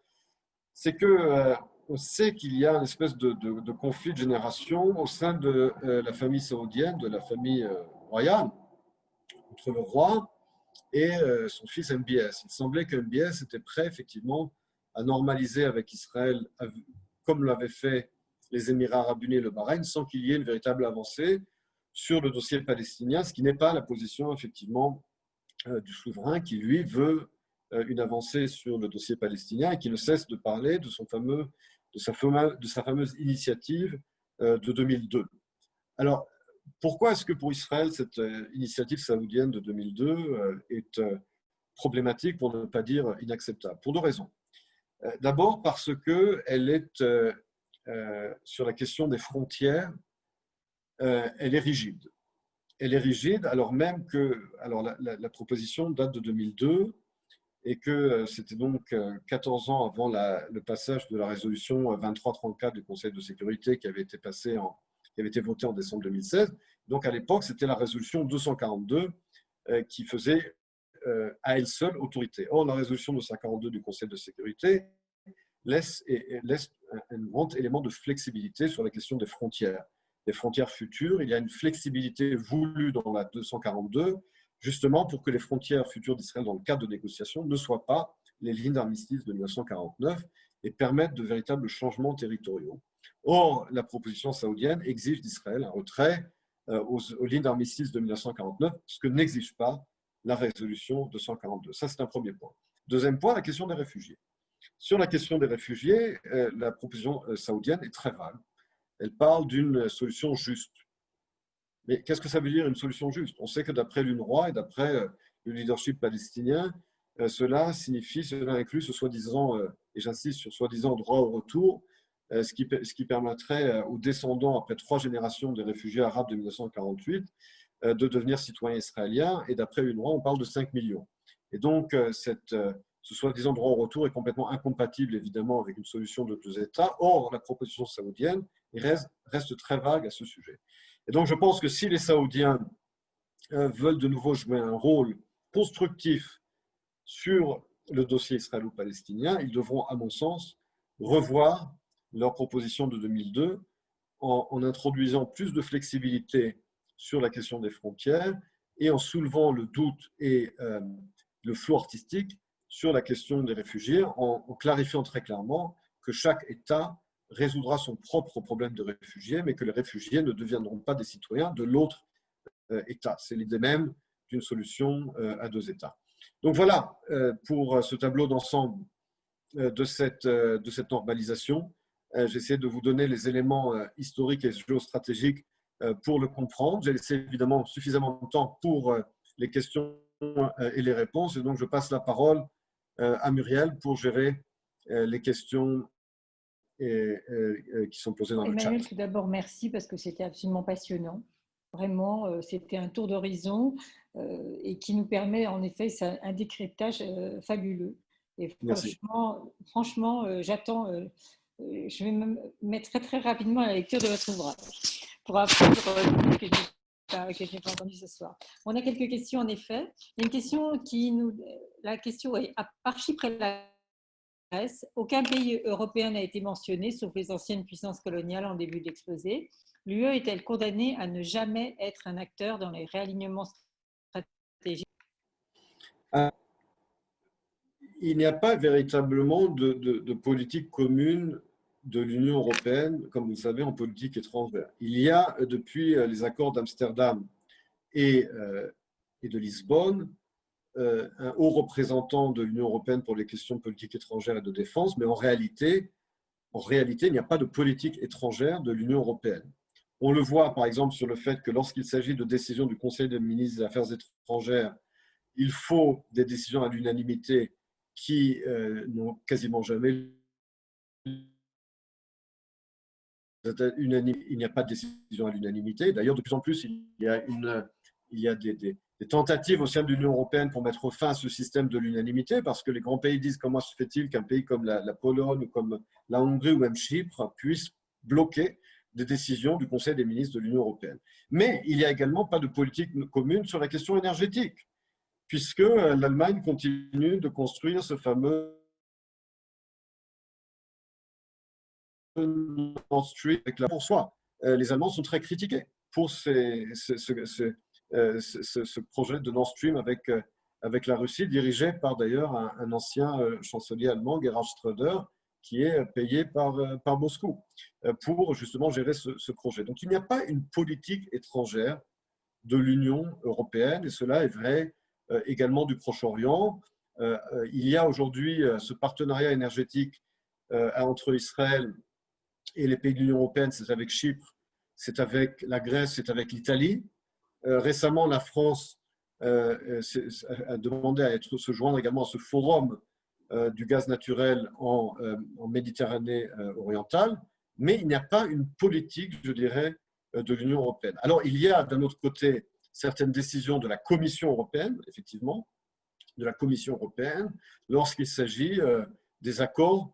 c'est que on sait qu'il y a une espèce de conflit de génération au sein de la famille saoudienne, de la famille royale, entre le roi et son fils MBS. Il semblait que MBS était prêt effectivement à normaliser avec Israël, comme l'avaient fait les Émirats arabes unis et le Bahreïn, sans qu'il y ait une véritable avancée sur le dossier palestinien, ce qui n'est pas la position effectivement du souverain qui, lui, veut une avancée sur le dossier palestinien et qui ne cesse de parler de sa fameuse initiative de 2002. Alors, pourquoi est-ce que pour Israël, cette initiative saoudienne de 2002 est problématique, pour ne pas dire inacceptable? Pour deux raisons. D'abord parce qu'elle est, sur la question des frontières, elle est rigide. Elle est rigide, alors même que la proposition date de 2002 et que c'était donc 14 ans avant le passage de la résolution 2334 du Conseil de sécurité qui avait été votée en décembre 2016. Donc à l'époque, c'était la résolution 242 qui faisait à elle seule autorité. Or, la résolution 242 du Conseil de sécurité laisse un grand élément de flexibilité sur la question des frontières futures. Il y a une flexibilité voulue dans la 242, justement pour que les frontières futures d'Israël dans le cadre de négociations ne soient pas les lignes d'armistice de 1949 et permettent de véritables changements territoriaux. Or, la proposition saoudienne exige d'Israël un retrait aux lignes d'armistice de 1949, ce que n'exige pas la résolution 242. Ça, c'est un premier point. Deuxième point, la question des réfugiés. Sur la question des réfugiés, la proposition saoudienne est très vague. Elle parle d'une solution juste. Mais qu'est-ce que ça veut dire une solution juste? On sait que d'après l'UNRWA et d'après le leadership palestinien, cela inclut ce soi-disant, et j'insiste sur soi-disant droit au retour, ce qui permettrait aux descendants, après 3 générations des réfugiés arabes de 1948, de devenir citoyens israéliens. Et d'après l'UNRWA, on parle de 5 millions. Et donc, ce soi-disant droit au retour est complètement incompatible, évidemment, avec une solution de 2 États. Or, la proposition saoudienne reste très vague à ce sujet. Et donc, je pense que si les Saoudiens veulent de nouveau jouer un rôle constructif sur le dossier israélo-palestinien, ils devront, à mon sens, revoir leur proposition de 2002 en introduisant plus de flexibilité sur la question des frontières et en soulevant le doute et le flou artistique sur la question des réfugiés, en clarifiant très clairement que chaque État résoudra son propre problème de réfugiés, mais que les réfugiés ne deviendront pas des citoyens de l'autre État. C'est l'idée même d'une solution à 2 États. Donc voilà pour ce tableau d'ensemble de cette normalisation. J'essaie de vous donner les éléments historiques et géostratégiques pour le comprendre. J'ai laissé évidemment suffisamment de temps pour les questions et les réponses. Et donc, je passe la parole à Muriel pour gérer les questions qui sont posées dans le chat. Emmanuel, tout d'abord, merci parce que c'était absolument passionnant. Vraiment, c'était un tour d'horizon et qui nous permet, en effet, un décryptage fabuleux. Et franchement, j'attends, je vais me mettre très, très rapidement à la lecture de votre ouvrage pour apprendre ce que je n'ai pas entendu ce soir. On a quelques questions, en effet. Il y a une question la question est, à part Chypre et la Grèce, aucun pays européen n'a été mentionné, sauf les anciennes puissances coloniales en début d'exposé. L'UE est-elle condamnée à ne jamais être un acteur dans les réalignements stratégiques? Il n'y a pas véritablement de politique commune de l'Union européenne, comme vous le savez, en politique étrangère. Il y a, depuis les accords d'Amsterdam et de Lisbonne, un haut représentant de l'Union européenne pour les questions politiques étrangères et de défense, mais en réalité, il n'y a pas de politique étrangère de l'Union européenne. On le voit par exemple sur le fait que lorsqu'il s'agit de décisions du Conseil des ministres des Affaires étrangères, il faut des décisions à l'unanimité qui n'ont quasiment jamais il n'y a pas de décision à l'unanimité. D'ailleurs, de plus en plus, il y a des tentatives au sein de l'Union européenne pour mettre fin à ce système de l'unanimité, parce que les grands pays disent comment se fait-il qu'un pays comme la Pologne ou comme la Hongrie ou même Chypre puisse bloquer des décisions du Conseil des ministres de l'Union européenne. Mais il n'y a également pas de politique commune sur la question énergétique, puisque l'Allemagne continue de construire ce fameux Nord Stream avec la pour soi. Les Allemands sont très critiqués pour ce projet de Nord Stream avec la Russie, dirigé par d'ailleurs un ancien chancelier allemand, Gerhard Schröder, qui est payé par Moscou pour justement gérer ce projet. Donc il n'y a pas une politique étrangère de l'Union européenne, et cela est vrai également du Proche-Orient. Il y a aujourd'hui ce partenariat énergétique entre Israël et les pays de l'Union européenne, c'est avec Chypre, c'est avec la Grèce, c'est avec l'Italie. Récemment, la France a demandé à se joindre également à ce forum du gaz naturel en Méditerranée orientale, mais il n'y a pas une politique, je dirais, de l'Union européenne. Alors, il y a d'un autre côté certaines décisions de la Commission européenne, effectivement, de la Commission européenne, lorsqu'il s'agit des accords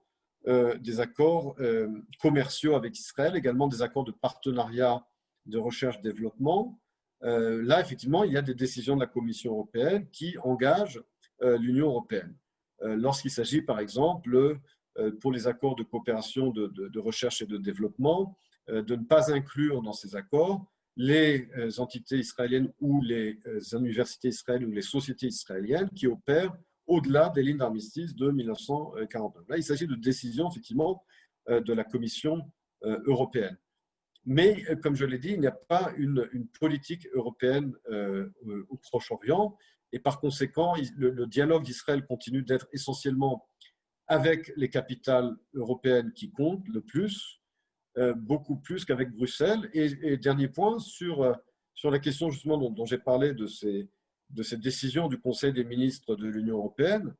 commerciaux avec Israël, également des accords de partenariat de recherche-développement. Là, effectivement, il y a des décisions de la Commission européenne qui engagent l'Union européenne. Lorsqu'il s'agit, par exemple, pour les accords de coopération de recherche et de développement, de ne pas inclure dans ces accords les entités israéliennes ou les universités israéliennes ou les sociétés israéliennes qui opèrent au-delà des lignes d'armistice de 1949. Là, il s'agit de décisions, effectivement, de la Commission européenne. Mais, comme je l'ai dit, il n'y a pas une politique européenne au Proche-Orient, et par conséquent, le dialogue d'Israël continue d'être essentiellement avec les capitales européennes qui comptent le plus, beaucoup plus qu'avec Bruxelles. Et dernier point, sur la question justement dont j'ai parlé de ces décisions du Conseil des ministres de l'Union européenne.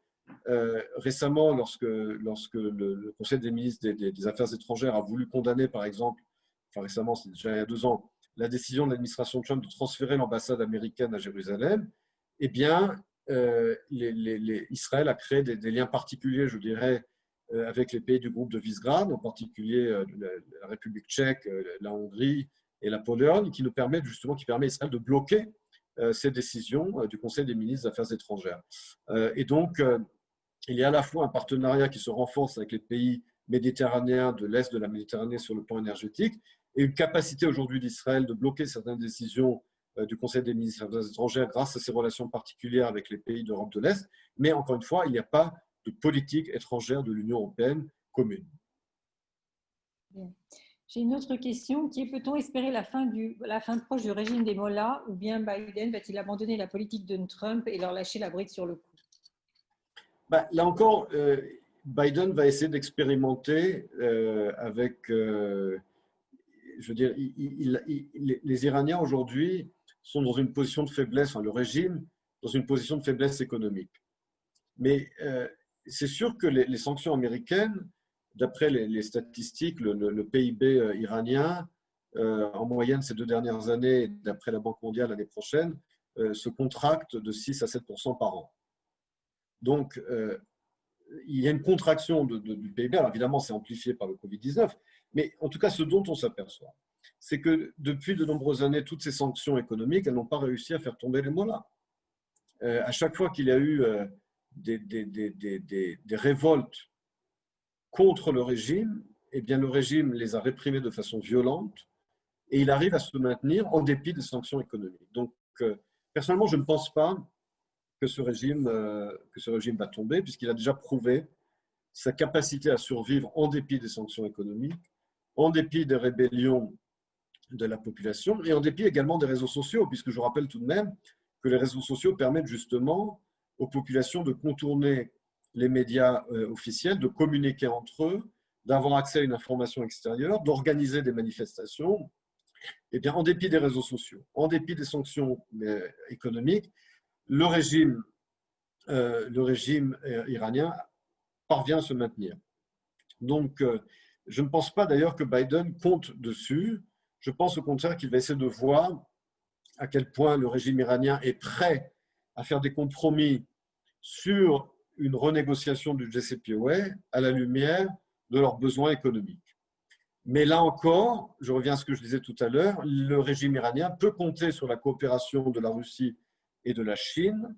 Récemment, lorsque le Conseil des ministres des Affaires étrangères a voulu condamner, par exemple, enfin récemment, c'est déjà il y a 2 ans, la décision de l'administration Trump de transférer l'ambassade américaine à Jérusalem, eh bien, Israël a créé des liens particuliers, je dirais, avec les pays du groupe de Visegrad, en particulier la République tchèque, la Hongrie et la Pologne, qui permet à Israël de bloquer ces décisions du Conseil des ministres des Affaires étrangères. Et donc, il y a à la fois un partenariat qui se renforce avec les pays méditerranéens de l'Est de la Méditerranée sur le plan énergétique et une capacité aujourd'hui d'Israël de bloquer certaines décisions du Conseil des ministres des Affaires étrangères grâce à ses relations particulières avec les pays d'Europe de l'Est. Mais encore une fois, il n'y a pas de politique étrangère de l'Union européenne commune. Bien. J'ai une autre question qui est, peut-on espérer la fin proche du régime des Mollahs ou bien Biden va-t-il abandonner la politique de Trump et leur lâcher la bride sur le cou? Là encore, Biden va essayer d'expérimenter avec, je veux dire, les Iraniens aujourd'hui sont dans une position de faiblesse, enfin le régime dans une position de faiblesse économique. Mais c'est sûr que les sanctions américaines, d'après les statistiques, le PIB iranien, en moyenne ces 2 dernières années, d'après la Banque mondiale l'année prochaine, se contracte de 6 à 7% par an. Donc, il y a une contraction du PIB. Alors évidemment, c'est amplifié par le Covid-19, mais en tout cas, ce dont on s'aperçoit, c'est que depuis de nombreuses années, toutes ces sanctions économiques, elles n'ont pas réussi à faire tomber les mollahs. À chaque fois qu'il y a eu des révoltes contre le régime, eh bien, le régime les a réprimées de façon violente et il arrive à se maintenir en dépit des sanctions économiques. Donc, personnellement, je ne pense pas que ce régime va tomber, puisqu'il a déjà prouvé sa capacité à survivre en dépit des sanctions économiques, en dépit des rébellions de la population et en dépit également des réseaux sociaux, puisque je rappelle tout de même que les réseaux sociaux permettent justement aux populations de contourner les médias officiels, de communiquer entre eux, d'avoir accès à une information extérieure, d'organiser des manifestations. Eh bien, en dépit des réseaux sociaux, en dépit des sanctions économiques, le régime iranien parvient à se maintenir. Donc, je ne pense pas d'ailleurs que Biden compte dessus. Je pense au contraire qu'il va essayer de voir à quel point le régime iranien est prêt à faire des compromis sur une renégociation du JCPOA à la lumière de leurs besoins économiques. Mais là encore, je reviens à ce que je disais tout à l'heure, le régime iranien peut compter sur la coopération de la Russie et de la Chine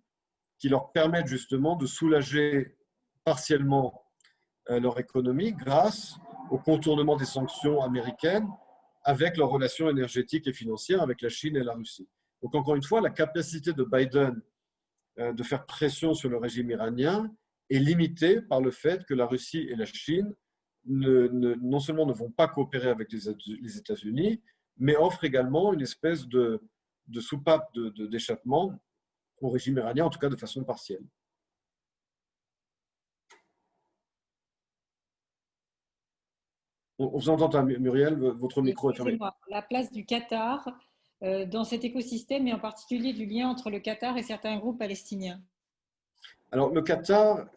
qui leur permettent justement de soulager partiellement leur économie grâce au contournement des sanctions américaines avec leurs relations énergétiques et financières avec la Chine et la Russie. Donc encore une fois, la capacité de Biden de faire pression sur le régime iranien est limitée par le fait que la Russie et la Chine non seulement ne vont pas coopérer avec les États-Unis, mais offrent également une espèce de soupape d'échappement au régime iranien, en tout cas de façon partielle. On vous entend, Muriel, votre micro est fermé. La place du Qatar dans cet écosystème et en particulier du lien entre le Qatar et certains groupes palestiniens. Alors, le Qatar,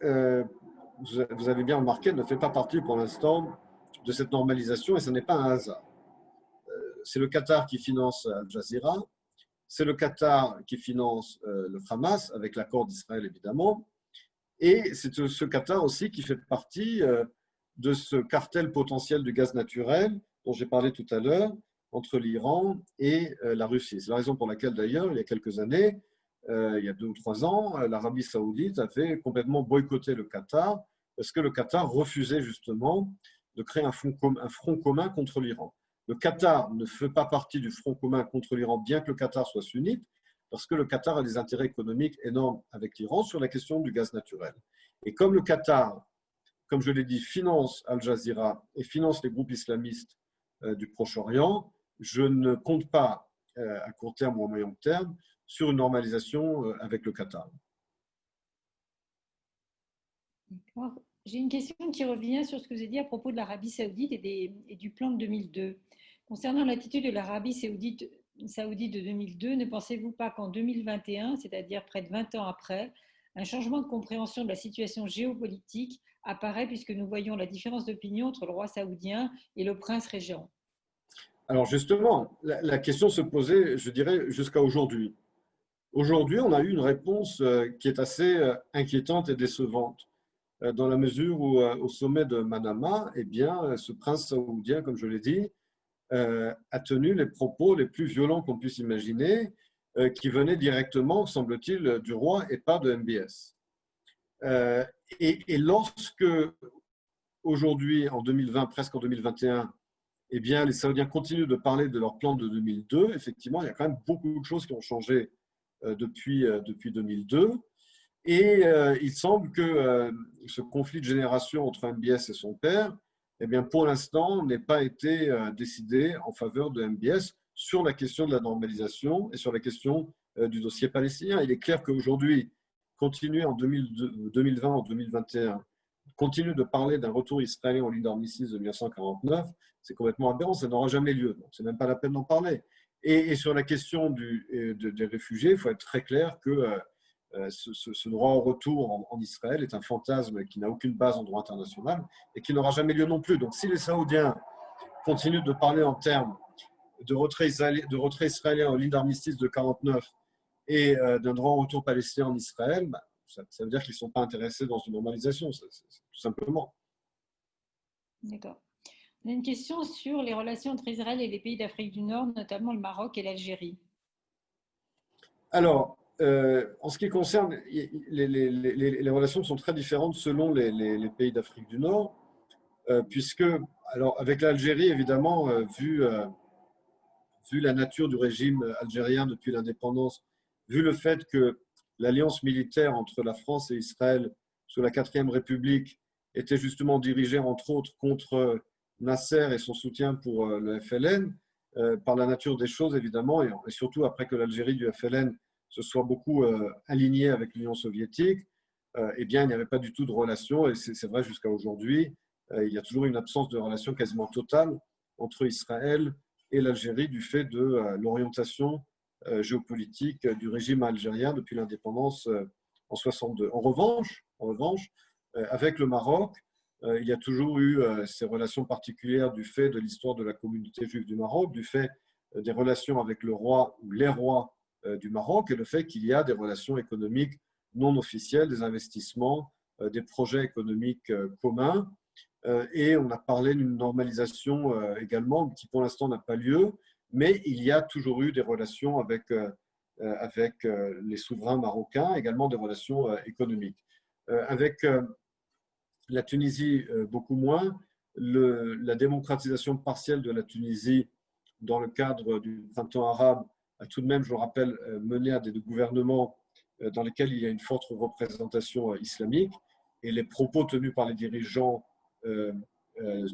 vous avez bien remarqué, ne fait pas partie pour l'instant de cette normalisation et ce n'est pas un hasard. C'est le Qatar qui finance Al Jazeera, c'est le Qatar qui finance le Hamas, avec l'accord d'Israël évidemment, et c'est ce Qatar aussi qui fait partie de ce cartel potentiel du gaz naturel dont j'ai parlé tout à l'heure entre l'Iran et la Russie. C'est la raison pour laquelle d'ailleurs, il y a quelques années, il y a 2 ou 3 ans, l'Arabie saoudite avait complètement boycotté le Qatar parce que le Qatar refusait justement de créer un front commun contre l'Iran. Le Qatar ne fait pas partie du front commun contre l'Iran, bien que le Qatar soit sunnite, parce que le Qatar a des intérêts économiques énormes avec l'Iran sur la question du gaz naturel. Et comme le Qatar, comme je l'ai dit, finance Al Jazeera et finance les groupes islamistes du Proche-Orient, je ne compte pas à court terme ou à moyen terme sur une normalisation avec le Qatar. D'accord. J'ai une question qui revient sur ce que vous avez dit à propos de l'Arabie saoudite et du plan de 2002. Concernant l'attitude de l'Arabie saoudite de 2002, ne pensez-vous pas qu'en 2021, c'est-à-dire près de 20 ans après, un changement de compréhension de la situation géopolitique apparaît puisque nous voyons la différence d'opinion entre le roi saoudien et le prince régent? Alors justement, la question se posait, je dirais, jusqu'à aujourd'hui. Aujourd'hui, on a eu une réponse qui est assez inquiétante et décevante, dans la mesure où, au sommet de Manama, eh bien, ce prince saoudien, comme je l'ai dit, a tenu les propos les plus violents qu'on puisse imaginer, qui venaient directement, semble-t-il, du roi et pas de MBS. Euh, et lorsque, aujourd'hui, en 2020, presque en 2021, eh bien, les Saoudiens continuent de parler de leur plan de 2002, effectivement, il y a quand même beaucoup de choses qui ont changé depuis 2002. Et il semble que ce conflit de génération entre MBS et son père, eh bien, pour l'instant, n'ait pas été décidé en faveur de MBS sur la question de la normalisation et sur la question du dossier palestinien. Il est clair qu'aujourd'hui, continuer en 2020, en 2021, continue de parler d'un retour israélien au ligne d'armistice de 1949, c'est complètement aberrant, ça n'aura jamais lieu. Donc, c'est même pas la peine d'en parler. Et sur la question des réfugiés, il faut être très clair que ce droit au retour en Israël est un fantasme qui n'a aucune base en droit international et qui n'aura jamais lieu non plus. Donc si les Saoudiens continuent de parler en termes de retrait israélien aux lignes d'armistice de 49 et d'un droit au retour palestinien en Israël, bah, ça veut dire qu'ils ne sont pas intéressés dans une normalisation, tout simplement. D'accord. On a une question sur les relations entre Israël et les pays d'Afrique du Nord, notamment le Maroc et l'Algérie. Alors, en ce qui concerne, les relations sont très différentes selon les pays d'Afrique du Nord, puisque, alors, avec l'Algérie, évidemment, vu la nature du régime algérien depuis l'indépendance, vu le fait que l'alliance militaire entre la France et Israël sous la 4e République était justement dirigée, entre autres, contre Nasser et son soutien pour le FLN, par la nature des choses, évidemment, et surtout après que l'Algérie du FLN se soit beaucoup alignée avec l'Union soviétique, eh bien, il n'y avait pas du tout de relation, et c'est vrai jusqu'à aujourd'hui, il y a toujours une absence de relation quasiment totale entre Israël et l'Algérie du fait de l'orientation géopolitique du régime algérien depuis l'indépendance en 62. En revanche, avec le Maroc, il y a toujours eu ces relations particulières du fait de l'histoire de la communauté juive du Maroc, du fait des relations avec le roi ou les rois du Maroc et le fait qu'il y a des relations économiques non officielles, des investissements, des projets économiques communs. Et on a parlé d'une normalisation également, qui pour l'instant n'a pas lieu, mais il y a toujours eu des relations avec les souverains marocains, également des relations économiques. Avec la Tunisie, beaucoup moins. La démocratisation partielle de la Tunisie dans le cadre du printemps arabe a tout de même, je le rappelle, mené à des gouvernements dans lesquels il y a une forte représentation islamique. Et les propos tenus par les dirigeants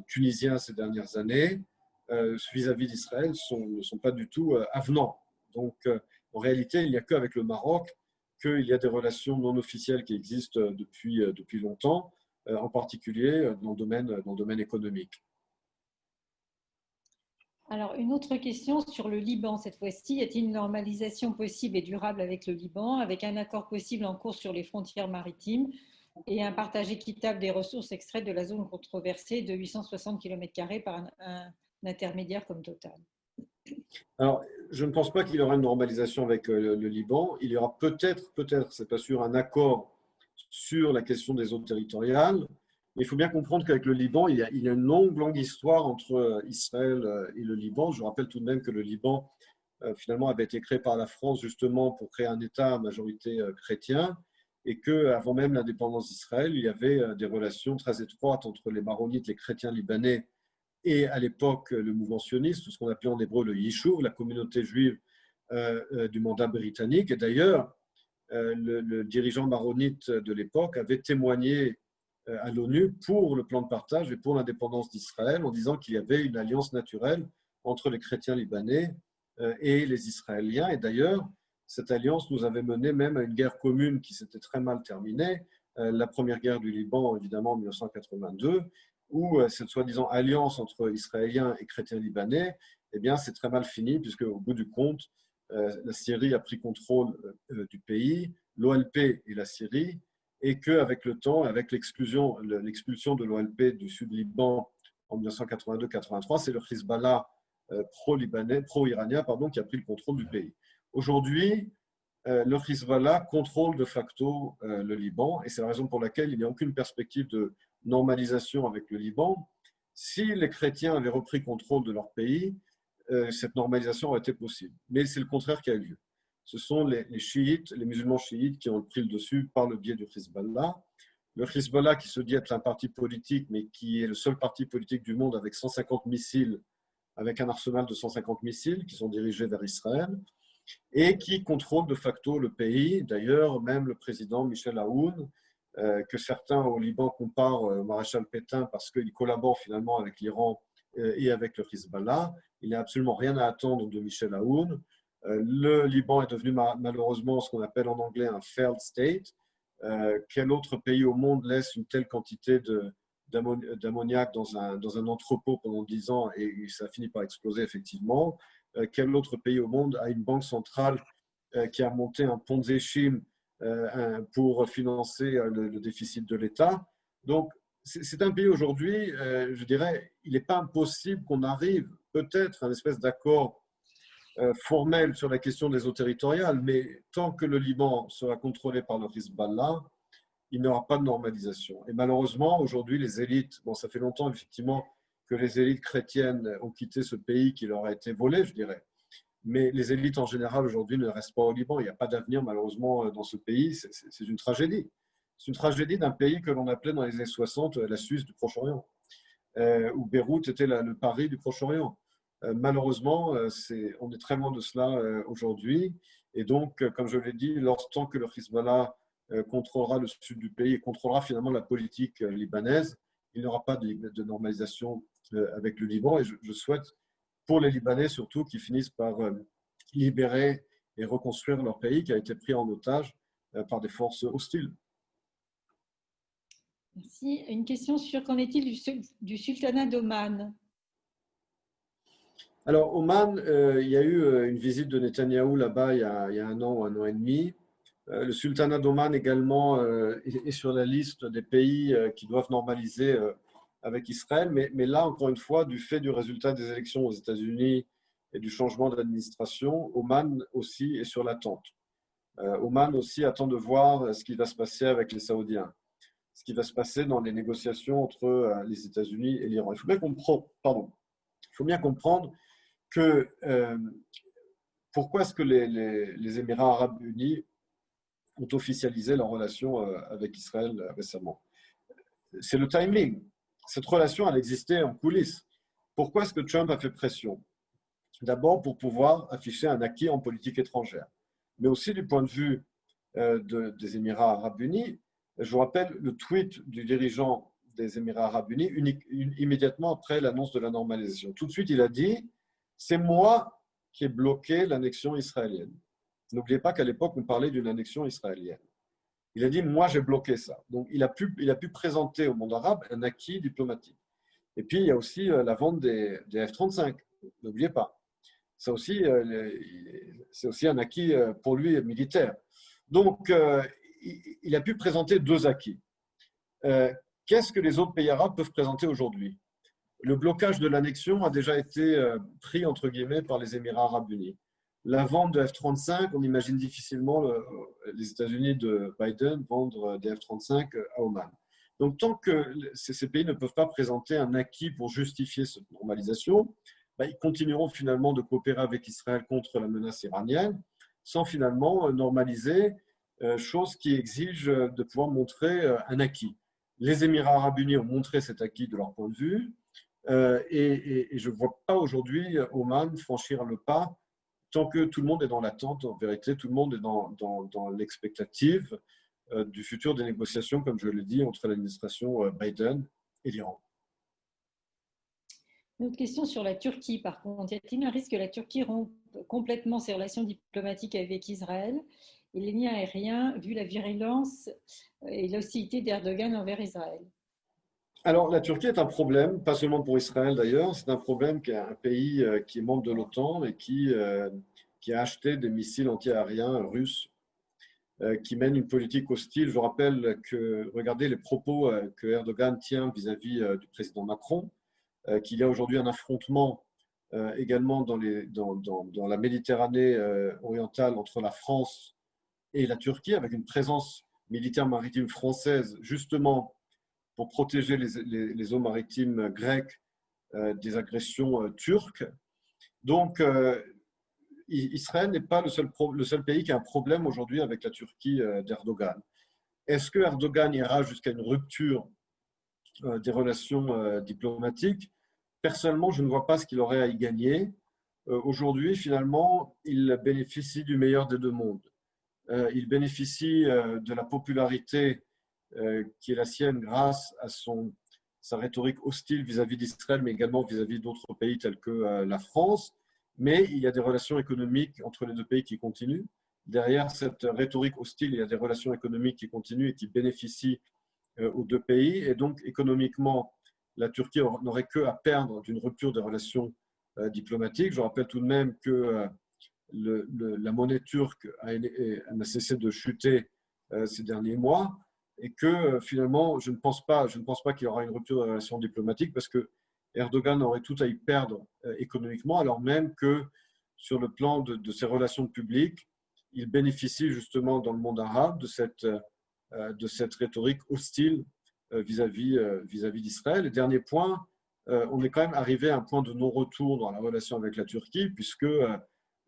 tunisiens ces dernières années vis-à-vis d'Israël ne sont pas du tout avenants. Donc, en réalité, il n'y a qu'avec le Maroc qu'il y a des relations non officielles qui existent depuis longtemps, en particulier dans le domaine économique. Alors, une autre question sur le Liban cette fois-ci. Y a-t-il une normalisation possible et durable avec le Liban, avec un accord possible en cours sur les frontières maritimes et un partage équitable des ressources extraites de la zone controversée de 860 km² par un intermédiaire comme Total? Alors, je ne pense pas qu'il y aura une normalisation avec le Liban. Il y aura peut-être, c'est pas sûr, un accord sur la question des eaux territoriales. Mais il faut bien comprendre qu'avec le Liban, il y a une longue histoire entre Israël et le Liban. Je rappelle tout de même que le Liban, finalement, avait été créé par la France justement pour créer un État à majorité chrétien et qu'avant même l'indépendance d'Israël, il y avait des relations très étroites entre les maronites, les chrétiens libanais, et à l'époque le mouvement sioniste, ce qu'on appelait en hébreu le Yishuv, la communauté juive du mandat britannique. Et d'ailleurs, le dirigeant maronite de l'époque avait témoigné à l'ONU pour le plan de partage et pour l'indépendance d'Israël en disant qu'il y avait une alliance naturelle entre les chrétiens libanais et les Israéliens. Et d'ailleurs, cette alliance nous avait mené même à une guerre commune qui s'était très mal terminée la première guerre du Liban, évidemment, en 1982, où cette soi-disant alliance entre Israéliens et chrétiens libanais, eh bien, c'est très mal fini, puisque au bout du compte, la Syrie a pris contrôle du pays, l'OLP et la Syrie, et qu'avec le temps, avec l'expulsion de l'OLP du sud Liban en 1982-83, c'est le Hezbollah pro-libanais, pro-iranien, pardon, qui a pris le contrôle du pays. Aujourd'hui, le Hezbollah contrôle de facto le Liban, et c'est la raison pour laquelle il n'y a aucune perspective de normalisation avec le Liban. Si les chrétiens avaient repris contrôle de leur pays, cette normalisation aurait été possible. Mais c'est le contraire qui a eu lieu. Ce sont les chiites, les musulmans chiites qui ont pris le dessus par le biais du Hezbollah. Le Hezbollah, qui se dit être un parti politique, mais qui est le seul parti politique du monde avec 150 missiles, avec un arsenal de 150 missiles qui sont dirigés vers Israël, et qui contrôle de facto le pays. D'ailleurs, même le président Michel Aoun, que certains au Liban comparent au maréchal Pétain parce qu'il collabore finalement avec l'Iran et avec le Hezbollah, il n'y a absolument rien à attendre de Michel Aoun. Le Liban est devenu malheureusement ce qu'on appelle en anglais un failed state. Quel autre pays au monde laisse une telle quantité d'ammoniac dans un entrepôt pendant 10 ans et ça finit par exploser effectivement? Quel autre pays au monde a une banque centrale qui a monté un Ponzi-Scheme pour financer le déficit de l'État? Donc, c'est un pays aujourd'hui, je dirais, il n'est pas impossible qu'on arrive peut-être à une espèce d'accord formel sur la question des eaux territoriales, mais tant que le Liban sera contrôlé par le Hezbollah, il n'y aura pas de normalisation. Et malheureusement, aujourd'hui, les élites, bon, ça fait longtemps effectivement que les élites chrétiennes ont quitté ce pays qui leur a été volé, je dirais. Mais les élites en général aujourd'hui ne restent pas au Liban. Il n'y a pas d'avenir malheureusement dans ce pays. C'est une tragédie. C'est une tragédie d'un pays que l'on appelait dans les années 60 la Suisse du Proche-Orient, où Beyrouth était le Paris du Proche-Orient. Malheureusement, on est très loin de cela aujourd'hui. Et donc, comme je l'ai dit, tant que le Hezbollah contrôlera le sud du pays et contrôlera finalement la politique libanaise, il n'y aura pas de normalisation avec le Liban. Et je souhaite, pour les Libanais surtout, qu'ils finissent par libérer et reconstruire leur pays qui a été pris en otage par des forces hostiles. Merci. Une question sur qu'en est-il du sultanat d'Oman? Alors, Oman, il y a eu une visite de Netanyahou là-bas il y a un an et demi. Le sultanat d'Oman également est sur la liste des pays qui doivent normaliser avec Israël. Mais là, encore une fois, du fait du résultat des élections aux États-Unis et du changement d'administration, Oman aussi est sur l'attente. Oman aussi attend de voir ce qui va se passer avec les Saoudiens, ce qui va se passer dans les négociations entre les États-Unis et l'Iran. Il faut bien comprendre que pourquoi est-ce que les Émirats arabes unis ont officialisé leur relation avec Israël récemment? C'est le timing. Cette relation, elle existait en coulisses. Pourquoi est-ce que Trump a fait pression? D'abord pour pouvoir afficher un acquis en politique étrangère, mais aussi du point de vue des Émirats arabes unis. Je vous rappelle le tweet du dirigeant des Émirats arabes unis immédiatement après l'annonce de la normalisation. Tout de suite, il a dit « C'est moi qui ai bloqué l'annexion israélienne ». N'oubliez pas qu'à l'époque, on parlait d'une annexion israélienne. Il a dit « Moi, j'ai bloqué ça ». Donc, il a pu présenter au monde arabe un acquis diplomatique. Et puis, il y a aussi la vente des F-35. N'oubliez pas. Ça aussi, c'est aussi un acquis pour lui militaire. Donc, il a pu présenter deux acquis. Qu'est-ce que les autres pays arabes peuvent présenter aujourd'hui? Le blocage de l'annexion a déjà été pris, entre guillemets, par les Émirats arabes unis. La vente de F-35, on imagine difficilement les États-Unis de Biden vendre des F-35 à Oman. Donc, tant que ces pays ne peuvent pas présenter un acquis pour justifier cette normalisation, ils continueront finalement de coopérer avec Israël contre la menace iranienne sans finalement normaliser, chose qui exige de pouvoir montrer un acquis. Les Émirats arabes unis ont montré cet acquis de leur point de vue et je ne vois pas aujourd'hui Oman franchir le pas tant que tout le monde est dans l'attente. En vérité, tout le monde est dans l'expectative du futur des négociations, comme je l'ai dit, entre l'administration Biden et l'Iran. Une autre question sur la Turquie, par contre. Y a-t-il un risque que la Turquie rompe complètement ses relations diplomatiques avec Israël? et les liens aériens, vu la virulence et l'hostilité d'Erdogan envers Israël? Alors, la Turquie est un problème, pas seulement pour Israël d'ailleurs, c'est un problème qu'un pays qui est membre de l'OTAN et qui a acheté des missiles anti-aériens russes qui mène une politique hostile. Je rappelle que, regardez les propos que Erdogan tient vis-à-vis du président Macron, qu'il y a aujourd'hui un affrontement également dans la Méditerranée orientale entre la France et la Turquie, avec une présence militaire maritime française, justement pour protéger les eaux maritimes grecques des agressions turques. Donc, Israël n'est pas le seul pays qui a un problème aujourd'hui avec la Turquie d'Erdogan. Est-ce que Erdogan ira jusqu'à une rupture des relations diplomatiques? Personnellement, je ne vois pas ce qu'il aurait à y gagner. Aujourd'hui, finalement, il bénéficie du meilleur des deux mondes. Il bénéficie de la popularité qui est la sienne grâce à sa rhétorique hostile vis-à-vis d'Israël, mais également vis-à-vis d'autres pays tels que la France. Mais il y a des relations économiques entre les deux pays qui continuent. Derrière cette rhétorique hostile, il y a des relations économiques qui continuent et qui bénéficient aux deux pays. Et donc, économiquement, la Turquie n'aurait que à perdre d'une rupture des relations diplomatiques. Je rappelle tout de même que la monnaie turque n'a cessé de chuter ces derniers mois et que finalement, je ne pense pas qu'il y aura une rupture des relations diplomatiques parce que Erdogan aurait tout à y perdre économiquement, alors même que sur le plan de ses relations publiques, il bénéficie justement dans le monde arabe de cette rhétorique hostile vis-à-vis d'Israël. Et dernier point, on est quand même arrivé à un point de non-retour dans la relation avec la Turquie, puisque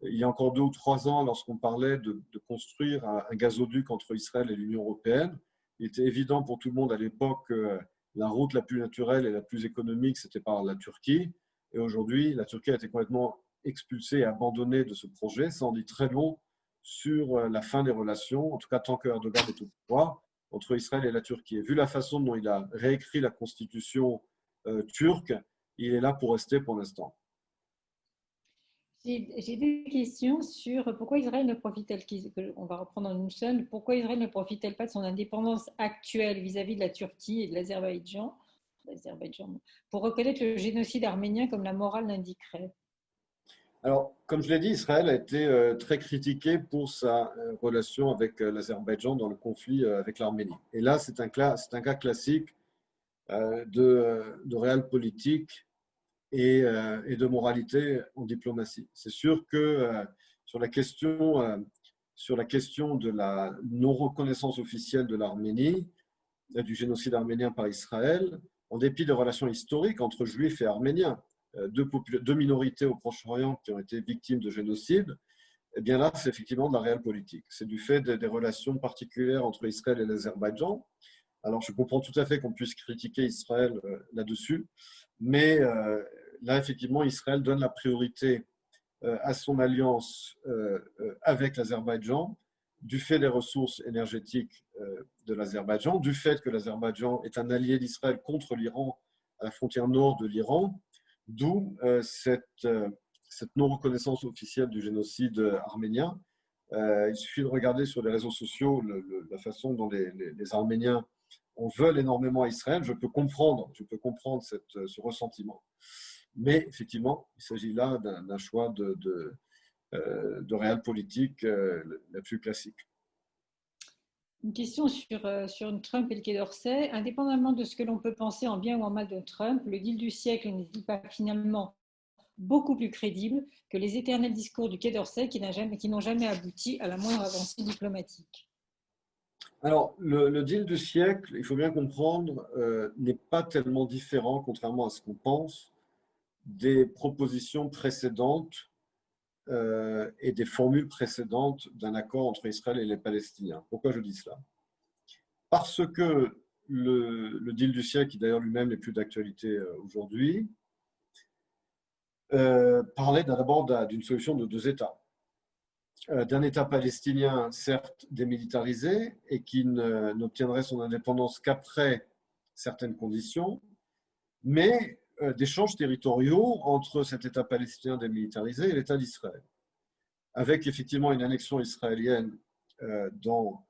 il y a encore 2 ou 3 ans, lorsqu'on parlait de construire un gazoduc entre Israël et l'Union européenne, il était évident pour tout le monde à l'époque que la route la plus naturelle et la plus économique, c'était par la Turquie. Et aujourd'hui, la Turquie a été complètement expulsée et abandonnée de ce projet. Ça en dit très long sur la fin des relations, en tout cas tant que Erdogan est au pouvoir, entre Israël et la Turquie. Et vu la façon dont il a réécrit la constitution turque, il est là pour rester pour l'instant. J'ai des questions sur pourquoi Israël ne profite-t-elle, on va reprendre en une seule, pourquoi Israël ne profite-t-elle pas de son indépendance actuelle vis-à-vis de la Turquie et de l'Azerbaïdjan pour reconnaître le génocide arménien comme la morale l'indiquerait? Alors, comme je l'ai dit, Israël a été très critiqué pour sa relation avec l'Azerbaïdjan dans le conflit avec l'Arménie. Et là, c'est un cas classique de réel politique et de moralité en diplomatie. C'est sûr que sur la question de la non-reconnaissance officielle de l'Arménie, du génocide arménien par Israël, en dépit des relations historiques entre juifs et arméniens, deux minorités au Proche-Orient qui ont été victimes de génocide, eh bien là, c'est effectivement de la réelle politique. C'est du fait des relations particulières entre Israël et l'Azerbaïdjan. Alors, je comprends tout à fait qu'on puisse critiquer Israël là-dessus, mais là, effectivement, Israël donne la priorité à son alliance avec l'Azerbaïdjan, du fait des ressources énergétiques de l'Azerbaïdjan, du fait que l'Azerbaïdjan est un allié d'Israël contre l'Iran à la frontière nord de l'Iran, d'où cette non-reconnaissance officielle du génocide arménien. Il suffit de regarder sur les réseaux sociaux la façon dont les Arméniens en veulent énormément à Israël. Je peux comprendre ce ressentiment. Mais effectivement, il s'agit là d'un choix de réelle politique la plus classique. Une question sur Trump et le Quai d'Orsay. Indépendamment de ce que l'on peut penser en bien ou en mal de Trump, le deal du siècle n'est-il pas finalement beaucoup plus crédible que les éternels discours du Quai d'Orsay qui n'ont jamais abouti à la moindre avancée diplomatique? Alors, le deal du siècle, il faut bien comprendre, n'est pas tellement différent, contrairement à ce qu'on pense, des propositions précédentes et des formules précédentes d'un accord entre Israël et les Palestiniens. Pourquoi je dis cela? Parce que le deal du siècle, qui d'ailleurs lui-même n'est plus d'actualité aujourd'hui, parlait d'abord d'une solution de 2 États. D'un État palestinien, certes démilitarisé, et qui n'obtiendrait son indépendance qu'après certaines conditions, mais d'échanges territoriaux entre cet État palestinien démilitarisé et l'État d'Israël, avec effectivement une annexion israélienne dans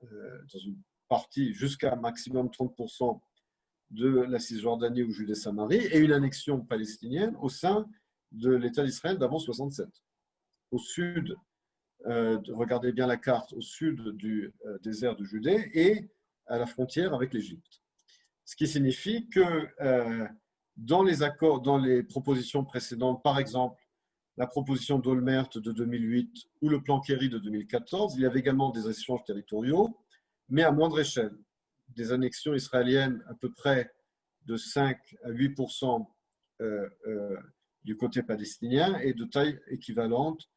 une partie jusqu'à maximum 30% de la Cisjordanie ou Judée-Samarie et une annexion palestinienne au sein de l'État d'Israël d'avant 67. Au sud, regardez bien la carte, au sud du désert de Judée et à la frontière avec l'Égypte. Ce qui signifie que dans les accords, dans les propositions précédentes, par exemple, la proposition d'Olmert de 2008 ou le plan Kerry de 2014, il y avait également des échanges territoriaux, mais à moindre échelle. Des annexions israéliennes à peu près de 5 à 8% du côté palestinien et de taille équivalente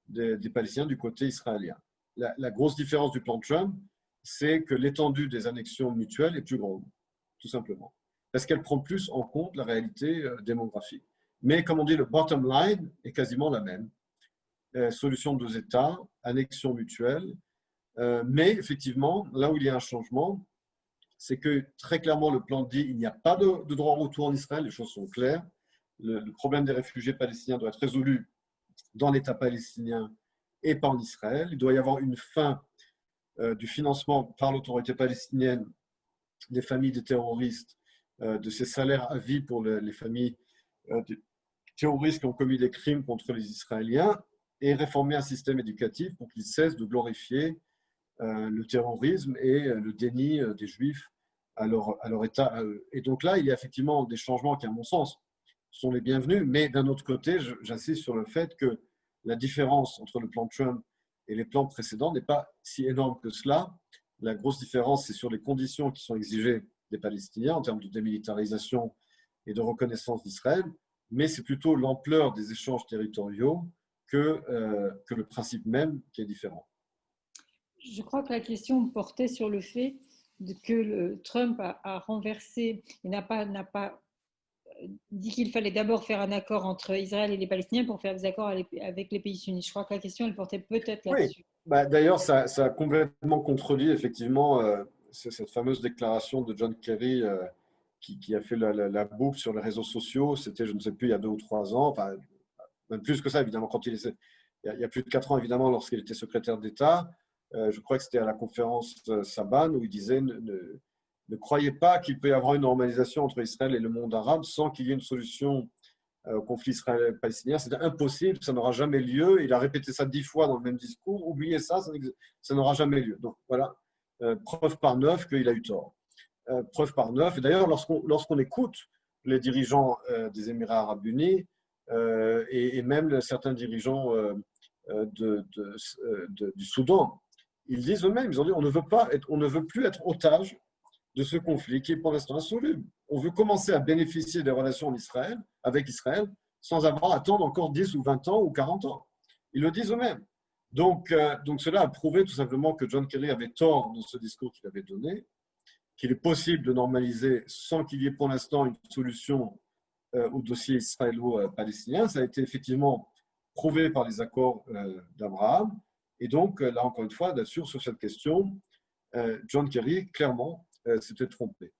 des Palestiniens du côté israélien. La grosse différence du plan Trump, c'est que l'étendue des annexions mutuelles est plus grande, tout simplement, parce qu'elle prend plus en compte la réalité démographique. Mais comme on dit, le bottom line est quasiment la même. Solution de 2 États, annexion mutuelle, mais effectivement, là où il y a un changement, c'est que très clairement le plan dit qu'il n'y a pas de droit au retour en Israël, les choses sont claires. Le problème des réfugiés palestiniens doit être résolu dans l'État palestinien et pas en Israël. Il doit y avoir une fin du financement par l'autorité palestinienne des familles des terroristes, de ces salaires à vie pour les familles des terroristes qui ont commis des crimes contre les Israéliens, et réformer un système éducatif pour qu'il cesse de glorifier le terrorisme et le déni des Juifs à leur État à eux. Et donc là, il y a effectivement des changements qui, à mon sens, sont les bienvenus, mais d'un autre côté, j'insiste sur le fait que la différence entre le plan Trump et les plans précédents n'est pas si énorme que cela. La grosse différence, c'est sur les conditions qui sont exigées des Palestiniens en termes de démilitarisation et de reconnaissance d'Israël, mais c'est plutôt l'ampleur des échanges territoriaux que le principe même qui est différent. Je crois que la question portait sur le fait que Trump a renversé et n'a pas dit qu'il fallait d'abord faire un accord entre Israël et les Palestiniens pour faire des accords avec les pays sunnites. Je crois que la question, elle portait peut-être là-dessus. Oui, d'ailleurs, ça a complètement contredit effectivement cette fameuse déclaration de John Kerry qui a fait la boucle sur les réseaux sociaux. C'était, je ne sais plus, il y a 2 ou 3 ans, enfin, même plus que ça, évidemment, il y a plus de 4 ans, évidemment, lorsqu'il était secrétaire d'État. Je crois que c'était à la conférence Saban où il disait ne croyez pas qu'il peut y avoir une normalisation entre Israël et le monde arabe sans qu'il y ait une solution au conflit israélo-palestinien. C'est impossible, ça n'aura jamais lieu. Il a répété ça 10 fois dans le même discours. Oubliez ça, ça n'aura jamais lieu. Donc voilà, preuve par 9 qu'il a eu tort. Preuve par 9. Et d'ailleurs, lorsqu'on écoute les dirigeants des Émirats arabes unis et même certains dirigeants du Soudan, ils disent eux-mêmes, ils ont dit on ne veut plus être otage de ce conflit qui est pour l'instant insoluble. On veut commencer à bénéficier des relations avec Israël sans avoir à attendre encore 10 ou 20 ans ou 40 ans. Ils le disent eux-mêmes. Donc cela a prouvé tout simplement que John Kerry avait tort dans ce discours qu'il avait donné, qu'il est possible de normaliser sans qu'il y ait pour l'instant une solution au dossier israélo-palestinien. Ça a été effectivement prouvé par les accords d'Abraham. Et donc, là encore une fois, bien sûr, sur cette question, John Kerry, clairement, s'était trompé.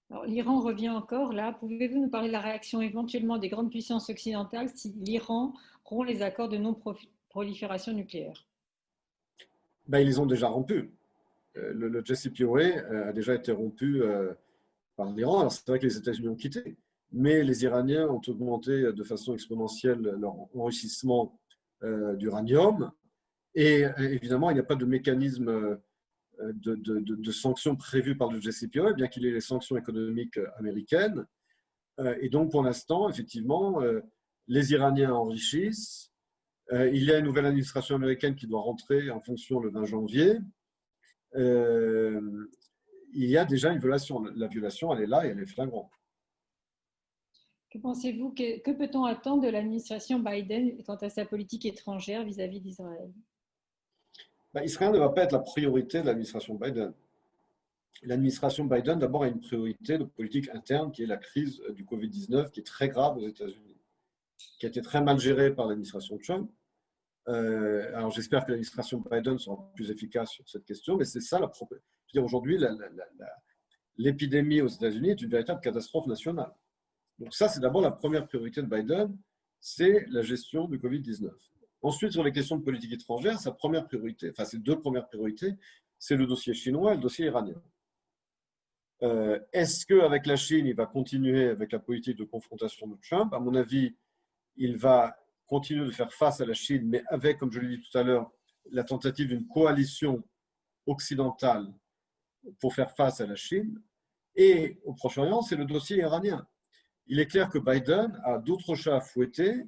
Alors, l'Iran revient encore là. Pouvez-vous nous parler de la réaction éventuellement des grandes puissances occidentales si l'Iran rompt les accords de non-prolifération nucléaire? Ils les ont déjà rompus. Le JCPOA a déjà été rompu par l'Iran. Alors, c'est vrai que les États-Unis ont quitté, mais les Iraniens ont augmenté de façon exponentielle leur enrichissement d'uranium. Et évidemment, il n'y a pas de mécanisme de sanctions prévues par le JCPOA, bien qu'il y ait les sanctions économiques américaines. Et donc, pour l'instant, effectivement, les Iraniens enrichissent. Il y a une nouvelle administration américaine qui doit rentrer en fonction le 20 janvier. Il y a déjà une violation. La violation, elle est là et elle est flagrante. Que pensez-vous, que peut-on attendre de l'administration Biden quant à sa politique étrangère vis-à-vis d'Israël? Israël ne va pas être la priorité de l'administration Biden. L'administration Biden, d'abord, a une priorité de politique interne qui est la crise du Covid-19, qui est très grave aux États-Unis, qui a été très mal gérée par l'administration Trump. Alors, j'espère que l'administration Biden sera plus efficace sur cette question, mais c'est ça la problème. Je veux dire, aujourd'hui, l'épidémie aux États-Unis est une véritable catastrophe nationale. Donc ça, c'est d'abord la première priorité de Biden, c'est la gestion du Covid-19. Ensuite, sur les questions de politique étrangère, sa première priorité, enfin ses deux premières priorités, c'est le dossier chinois et le dossier iranien. Est-ce qu'avec la Chine, il va continuer avec la politique de confrontation de Trump? À mon avis, il va continuer de faire face à la Chine, mais avec, comme je l'ai dit tout à l'heure, la tentative d'une coalition occidentale pour faire face à la Chine. Et au Proche-Orient, c'est le dossier iranien. Il est clair que Biden a d'autres chats à fouetter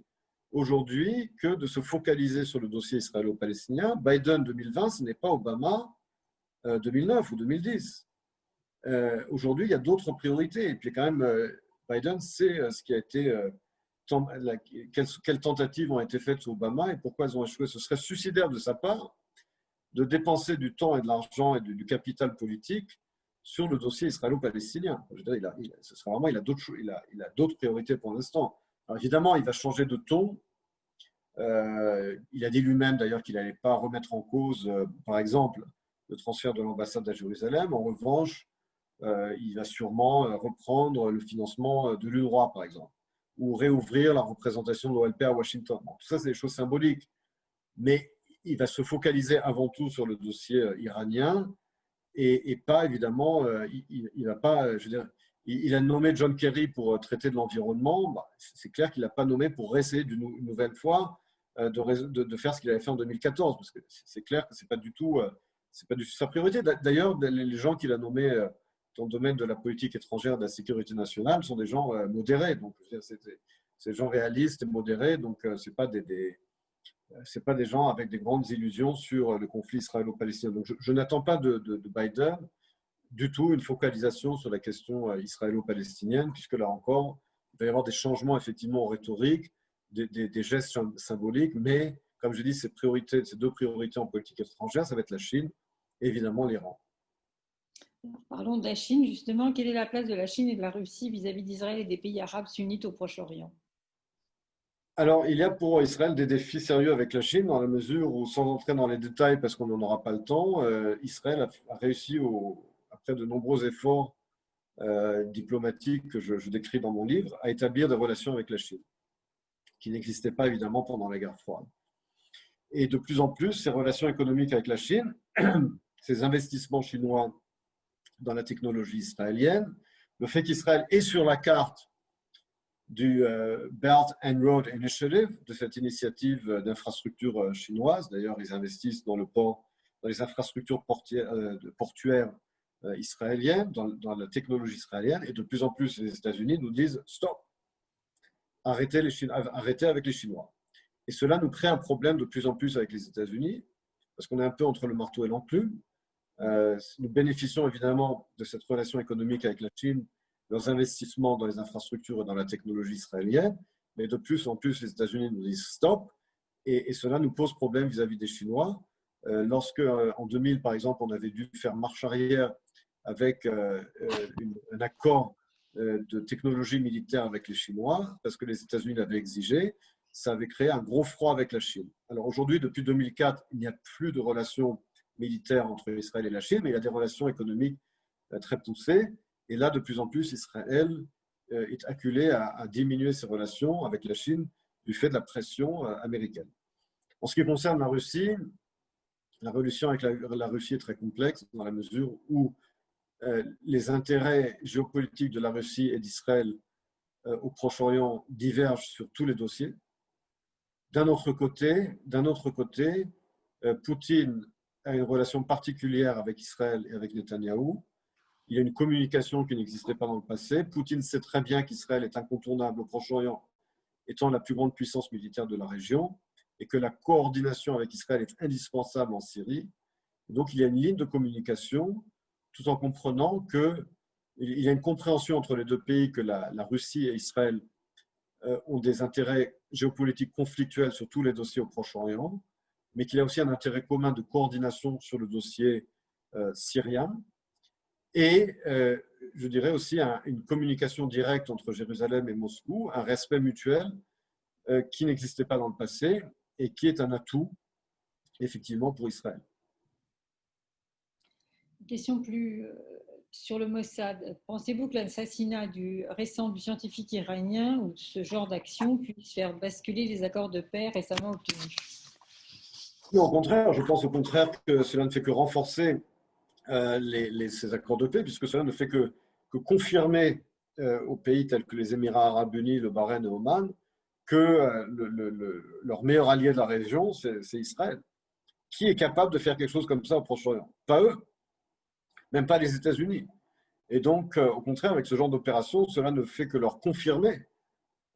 aujourd'hui que de se focaliser sur le dossier israélo-palestinien. Biden 2020, ce n'est pas Obama 2009 ou 2010. Aujourd'hui, il y a d'autres priorités. Et puis quand même, Biden sait ce qui a été, quelles tentatives ont été faites sur Obama et pourquoi elles ont échoué. Ce serait suicidaire de sa part de dépenser du temps et de l'argent et du capital politique sur le dossier israélo-palestinien. Je veux dire, il a d'autres priorités pour l'instant. Alors évidemment, il va changer de ton. Il a dit lui-même d'ailleurs qu'il n'allait pas remettre en cause, par exemple, le transfert de l'ambassade à Jérusalem. En revanche, il va sûrement reprendre le financement de l'UNRWA, par exemple, ou réouvrir la représentation de l'OLP à Washington. Bon, tout ça, c'est des choses symboliques. Mais il va se focaliser avant tout sur le dossier iranien et pas, évidemment, il va pas, je veux dire, il a nommé John Kerry pour traiter de l'environnement. Bah, c'est clair qu'il n'a pas nommé pour essayer une nouvelle fois de faire ce qu'il avait fait en 2014, parce que c'est clair que c'est pas du tout sa priorité. D'ailleurs, les gens qu'il a nommés dans le domaine de la politique étrangère, de la sécurité nationale, sont des gens modérés. Donc, c'est des gens réalistes et modérés. Donc, c'est pas des gens avec des grandes illusions sur le conflit israélo-palestinien. Donc, je n'attends pas de Biden du tout une focalisation sur la question israélo-palestinienne, puisque là encore, il va y avoir des changements effectivement en rhétorique, des gestes symboliques, mais comme je dis, ces deux priorités en politique étrangère, ça va être la Chine et évidemment l'Iran. Parlons de la Chine, justement. Quelle est la place de la Chine et de la Russie vis-à-vis d'Israël et des pays arabes sunnites au Proche-Orient? Alors, il y a pour Israël des défis sérieux avec la Chine, dans la mesure où, sans entrer dans les détails, parce qu'on n'en aura pas le temps, Israël a réussi, après de nombreux efforts diplomatiques que je décris dans mon livre, à établir des relations avec la Chine, qui n'existaient pas évidemment pendant la guerre froide. Et de plus en plus, ces relations économiques avec la Chine, ces investissements chinois dans la technologie israélienne, le fait qu'Israël est sur la carte du Belt and Road Initiative, de cette initiative d'infrastructures chinoise. D'ailleurs, ils investissent dans le port, dans les infrastructures portuaires israéliennes, dans la technologie israélienne, et de plus en plus, les États-Unis nous disent stop, arrêtez avec les Chinois. Et cela nous crée un problème de plus en plus avec les États-Unis, parce qu'on est un peu entre le marteau et l'enclume. Nous bénéficions évidemment de cette relation économique avec la Chine, leurs investissements dans les infrastructures et dans la technologie israélienne, mais de plus en plus, les États-Unis nous disent stop, et cela nous pose problème vis-à-vis des Chinois. Lorsque, en 2000, par exemple, on avait dû faire marche arrière avec un accord de technologie militaire avec les Chinois, parce que les États-Unis l'avaient exigé, ça avait créé un gros froid avec la Chine. Alors aujourd'hui, depuis 2004, il n'y a plus de relations militaires entre Israël et la Chine, mais il y a des relations économiques très poussées. Et là, de plus en plus, Israël est acculé à diminuer ses relations avec la Chine du fait de la pression américaine. En ce qui concerne la Russie, la relation avec la Russie est très complexe dans la mesure où les intérêts géopolitiques de la Russie et d'Israël au Proche-Orient divergent sur tous les dossiers. D'un autre côté, Poutine a une relation particulière avec Israël et avec Netanyahou. Il y a une communication qui n'existait pas dans le passé. Poutine sait très bien qu'Israël est incontournable au Proche-Orient, étant la plus grande puissance militaire de la région, et que la coordination avec Israël est indispensable en Syrie. Donc, il y a une ligne de communication, tout en comprenant qu'il y a une compréhension entre les deux pays que la Russie et Israël ont des intérêts géopolitiques conflictuels sur tous les dossiers au Proche-Orient, mais qu'il y a aussi un intérêt commun de coordination sur le dossier syrien. Et je dirais aussi une communication directe entre Jérusalem et Moscou, un respect mutuel qui n'existait pas dans le passé et qui est un atout, effectivement, pour Israël. Une question plus sur le Mossad. Pensez-vous que l'assassinat récent du scientifique iranien ou ce genre d'action puisse faire basculer les accords de paix récemment obtenus? Non, au contraire, je pense au contraire que cela ne fait que renforcer ces accords de paix, puisque cela ne fait que confirmer aux pays tels que les Émirats arabes unis, le Bahreïn et Oman, que leur meilleur allié de la région, c'est Israël. Qui est capable de faire quelque chose comme ça au Proche-Orient? Pas eux, même pas les États-Unis. Et donc, au contraire, avec ce genre d'opération, cela ne fait que leur confirmer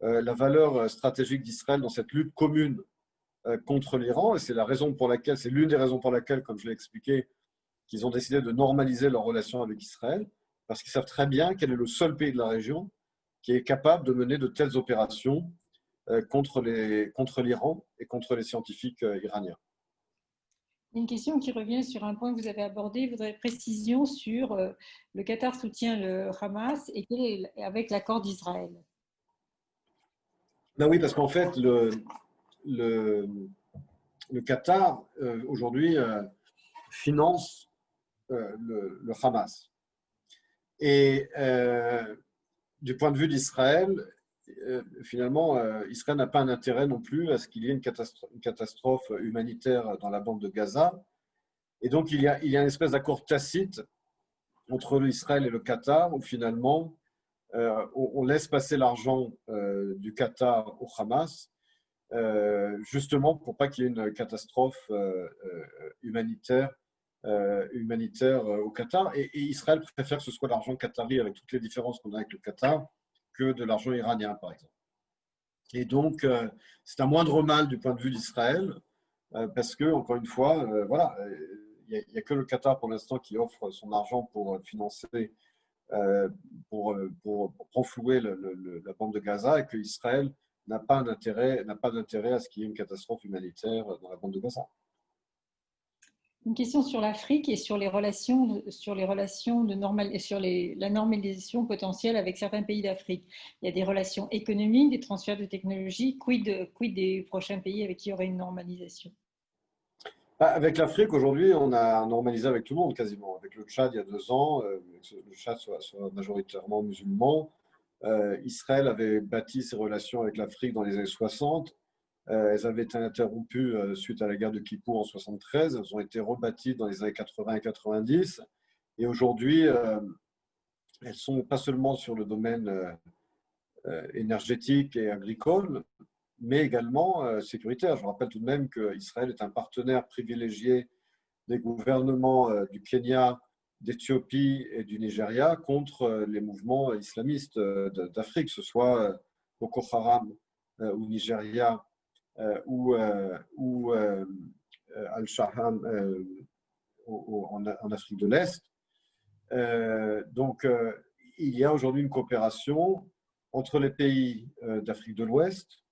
la valeur stratégique d'Israël dans cette lutte commune contre l'Iran. Et c'est la raison pour laquelle, c'est l'une des raisons pour laquelle, comme je l'ai expliqué, qu'ils ont décidé de normaliser leurs relations avec Israël, parce qu'ils savent très bien quel est le seul pays de la région qui est capable de mener de telles opérations contre l'Iran et contre les scientifiques iraniens. Une question qui revient sur un point que vous avez abordé. Je voudrais précision sur le Qatar soutient le Hamas et avec l'accord d'Israël. Ben oui, parce qu'en fait, le, le Qatar, aujourd'hui, finance le Hamas. Et du point de vue d'Israël, finalement, Israël n'a pas un intérêt non plus à ce qu'il y ait une catastrophe humanitaire dans la bande de Gaza. Et donc, il y a une espèce d'accord tacite entre Israël et le Qatar où finalement, on laisse passer l'argent du Qatar au Hamas, justement pour pas qu'il y ait une catastrophe humanitaire au Qatar. Et Israël préfère que ce soit l'argent qatari, avec toutes les différences qu'on a avec le Qatar, que de l'argent iranien, par exemple. Et donc, c'est un moindre mal du point de vue d'Israël, parce que, encore une fois, voilà, il n'y a que le Qatar pour l'instant qui offre son argent pour financer, pour renflouer la bande de Gaza, et que Israël n'a pas d'intérêt à ce qu'il y ait une catastrophe humanitaire dans la bande de Gaza. Une question sur l'Afrique et sur les relations la normalisation potentielle avec certains pays d'Afrique. Il y a des relations économiques, des transferts de technologies. Quid des prochains pays avec qui il y aurait une normalisation? Avec l'Afrique, aujourd'hui, on a normalisé avec tout le monde quasiment. Avec le Tchad, il y a 2 ans, le Tchad soit majoritairement musulman. Israël avait bâti ses relations avec l'Afrique dans les années 60. Elles avaient été interrompues suite à la guerre de Kippour en 73. Elles ont été rebâties dans les années 80 et 90. Et aujourd'hui, elles sont pas seulement sur le domaine énergétique et agricole, mais également sécuritaire. Je rappelle tout de même qu'Israël est un partenaire privilégié des gouvernements du Kenya, d'Éthiopie et du Nigeria contre les mouvements islamistes d'Afrique, que ce soit Boko Haram au Nigeria ou Al-Shaham en Afrique de l'Est. Donc, il y a aujourd'hui une coopération entre les pays d'Afrique de l'Ouest,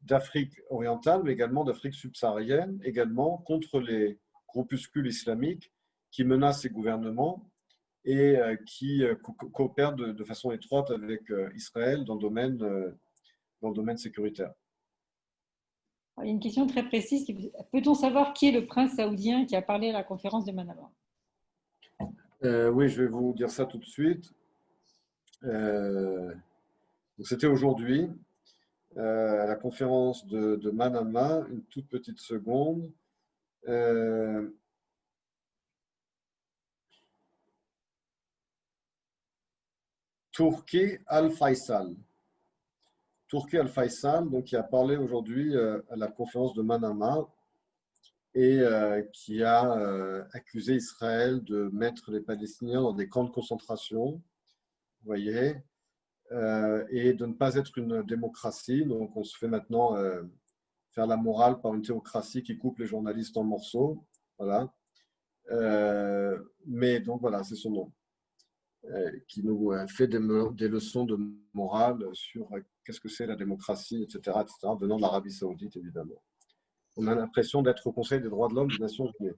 d'Afrique orientale, mais également d'Afrique subsaharienne, également contre les groupuscules islamiques qui menacent ces gouvernements et qui coopèrent de façon étroite avec Israël dans le domaine sécuritaire. Il y a une question très précise. Peut-on savoir qui est le prince saoudien qui a parlé à la conférence de Manama? Oui, je vais vous dire ça tout de suite. C'était aujourd'hui à la conférence de Manama, une toute petite seconde. Turki Al-Faisal. Turki Al-Faisal, donc, qui a parlé aujourd'hui à la conférence de Manama et qui a accusé Israël de mettre les Palestiniens dans des camps de concentration, vous voyez, et de ne pas être une démocratie. Donc, on se fait maintenant faire la morale par une théocratie qui coupe les journalistes en morceaux. Voilà. Mais donc, voilà, c'est son nom. Qui nous fait des leçons de morale sur qu'est-ce que c'est la démocratie, etc., venant de l'Arabie Saoudite, évidemment. On a l'impression d'être au Conseil des droits de l'homme des Nations Unies.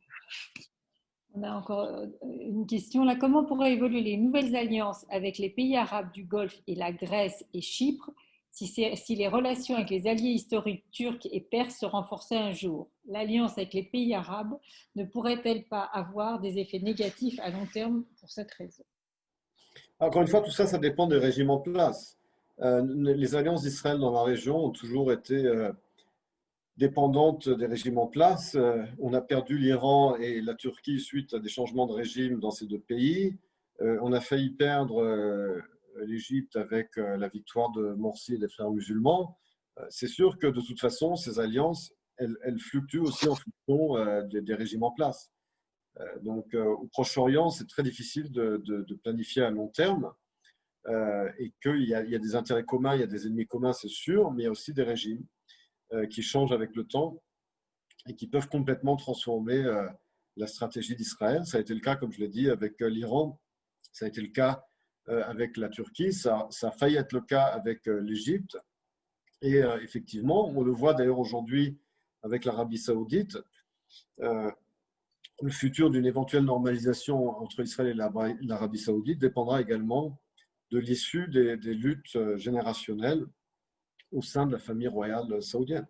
On a encore une question là. Comment pourraient évoluer les nouvelles alliances avec les pays arabes du Golfe et la Grèce et Chypre si les relations avec les alliés historiques turcs et perses se renforçaient un jour? L'alliance avec les pays arabes ne pourrait-elle pas avoir des effets négatifs à long terme pour cette raison? Encore une fois, tout ça, ça dépend des régimes en place. Les alliances d'Israël dans la région ont toujours été dépendante des régimes en place. On a perdu l'Iran et la Turquie suite à des changements de régime dans ces deux pays. On a failli perdre l'Égypte avec la victoire de Morsi et des frères musulmans. C'est sûr que de toute façon, ces alliances, elles fluctuent aussi en fonction des régimes en place. Donc, au Proche-Orient, c'est très difficile de planifier à long terme et qu'il y a des intérêts communs, il y a des ennemis communs, c'est sûr, mais il y a aussi des régimes qui changent avec le temps et qui peuvent complètement transformer la stratégie d'Israël. Ça a été le cas, comme je l'ai dit, avec l'Iran, ça a été le cas avec la Turquie, ça a failli être le cas avec l'Égypte. Et effectivement, on le voit d'ailleurs aujourd'hui avec l'Arabie saoudite, le futur d'une éventuelle normalisation entre Israël et l'Arabie saoudite dépendra également de l'issue des luttes générationnelles au sein de la famille royale saoudienne.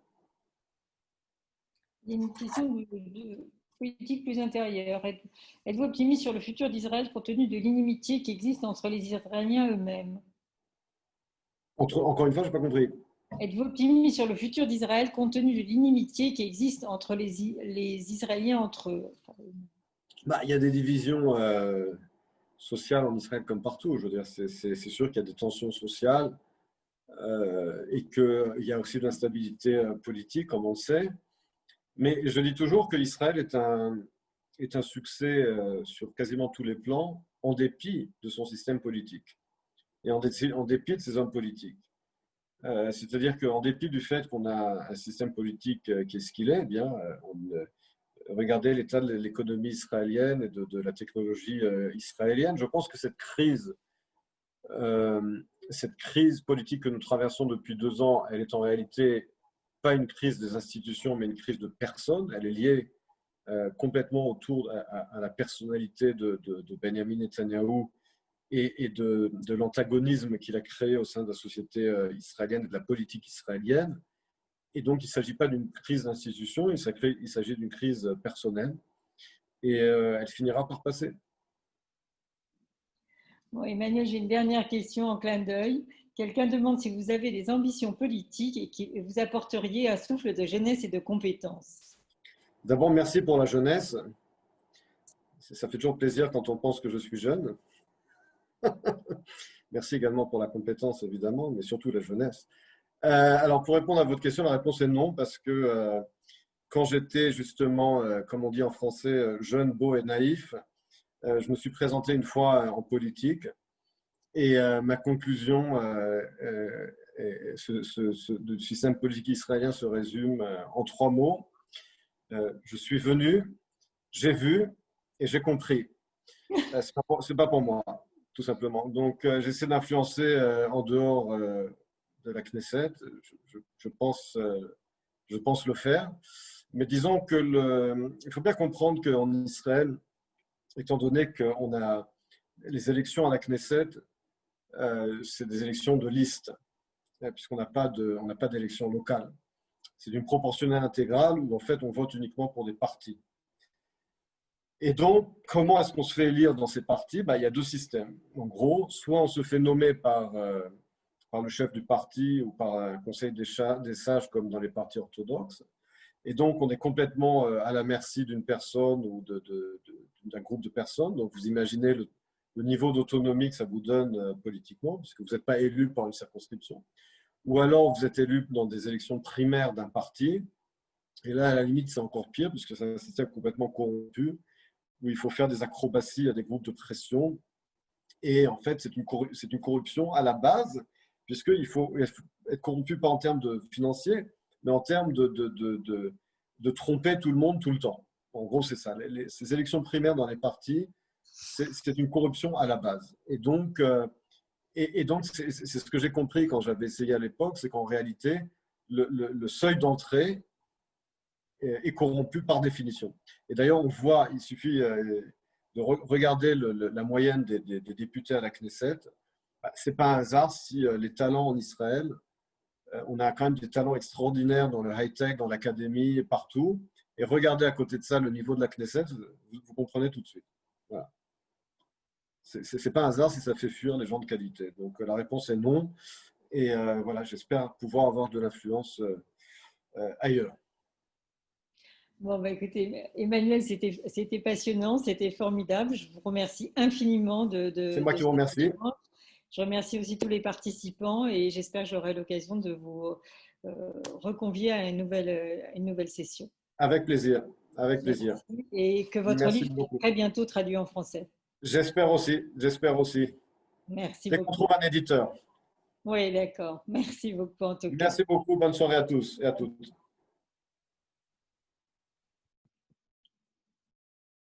Il y a une question de politique plus intérieure. Êtes-vous optimiste sur le futur d'Israël compte tenu de l'inimitié qui existe entre les Israéliens eux-mêmes? Encore une fois, je n'ai pas compris. Êtes-vous optimiste sur le futur d'Israël compte tenu de l'inimitié qui existe entre les Israéliens entre eux? Il y a des divisions sociales en Israël comme partout. Je veux dire, c'est sûr qu'il y a des tensions sociales et qu'il y a aussi de l'instabilité politique, comme on le sait. Mais je dis toujours que l'Israël est un succès sur quasiment tous les plans, en dépit de son système politique et en dépit de ses hommes politiques. C'est-à-dire qu'en dépit du fait qu'on a un système politique qui est ce qu'il est, eh bien, regardez l'état de l'économie israélienne et de la technologie israélienne. Je pense que cette crise politique que nous traversons depuis 2 ans, elle est en réalité pas une crise des institutions, mais une crise de personnes. Elle est liée complètement autour à la personnalité de Benjamin Netanyahou et de l'antagonisme qu'il a créé au sein de la société israélienne et de la politique israélienne. Et donc, il ne s'agit pas d'une crise d'institution, il s'agit d'une crise personnelle. Et elle finira par passer. Bon, Emmanuel, j'ai une dernière question en clin d'œil. Quelqu'un demande si vous avez des ambitions politiques et qui vous apporteriez un souffle de jeunesse et de compétences. D'abord, merci pour la jeunesse. Ça fait toujours plaisir quand on pense que je suis jeune. Merci également pour la compétence, évidemment, mais surtout la jeunesse. Alors, pour répondre à votre question, la réponse est non, parce que quand j'étais justement, comme on dit en français, jeune, beau et naïf, je me suis présenté une fois en politique et ma conclusion du système politique israélien se résume en 3 mots. Je suis venu, j'ai vu et j'ai compris. C'est pas pour moi, tout simplement. Donc, j'essaie d'influencer en dehors de la Knesset. Je pense le faire. Mais disons il faut bien comprendre qu'en Israël, étant donné qu'on a les élections à la Knesset, c'est des élections de liste, puisqu'on n'a pas d'élection locale. C'est d'une proportionnelle intégrale où en fait on vote uniquement pour des partis. Et donc, comment est-ce qu'on se fait élire dans ces partis? Il y a 2 systèmes. En gros, soit on se fait nommer par le chef du parti ou par un conseil des sages comme dans les partis orthodoxes. Et donc, on est complètement à la merci d'une personne ou d'un groupe de personnes. Donc, vous imaginez le niveau d'autonomie que ça vous donne politiquement, puisque vous n'êtes pas élu par une circonscription. Ou alors, vous êtes élu dans des élections primaires d'un parti. Et là, à la limite, c'est encore pire, puisque c'est un système complètement corrompu, où il faut faire des acrobaties à des groupes de pression. Et en fait, c'est une corruption à la base, puisqu'il faut être corrompu pas en termes financiers, mais en termes de tromper tout le monde tout le temps. En gros, c'est ça. Ces élections primaires dans les partis, c'est une corruption à la base. Et donc, c'est ce que j'ai compris quand j'avais essayé à l'époque, c'est qu'en réalité, le seuil d'entrée est corrompu par définition. Et d'ailleurs, on voit, il suffit de regarder la moyenne des députés à la Knesset. Ce n'est pas un hasard si les talents en Israël, on a quand même des talents extraordinaires dans le high-tech, dans l'académie et partout. Et regardez à côté de ça le niveau de la Knesset, vous comprenez tout de suite. Voilà. Ce n'est pas un hasard si ça fait fuir les gens de qualité. Donc la réponse est non. Et voilà, j'espère pouvoir avoir de l'influence ailleurs. Bon, bah, écoutez, Emmanuel, c'était passionnant, c'était formidable. Je vous remercie infiniment C'est moi de qui vous cet remercie. échange. Je remercie aussi tous les participants et j'espère que j'aurai l'occasion de vous reconvier à une nouvelle session. Avec plaisir. Avec plaisir. Merci et que votre Merci livre soit beaucoup. très bientôt traduit en français. J'espère aussi. J'espère aussi. Merci Dès qu'on beaucoup. trouve un éditeur. Oui, d'accord. Merci beaucoup en tout cas. Merci beaucoup. Bonne soirée à tous et à toutes.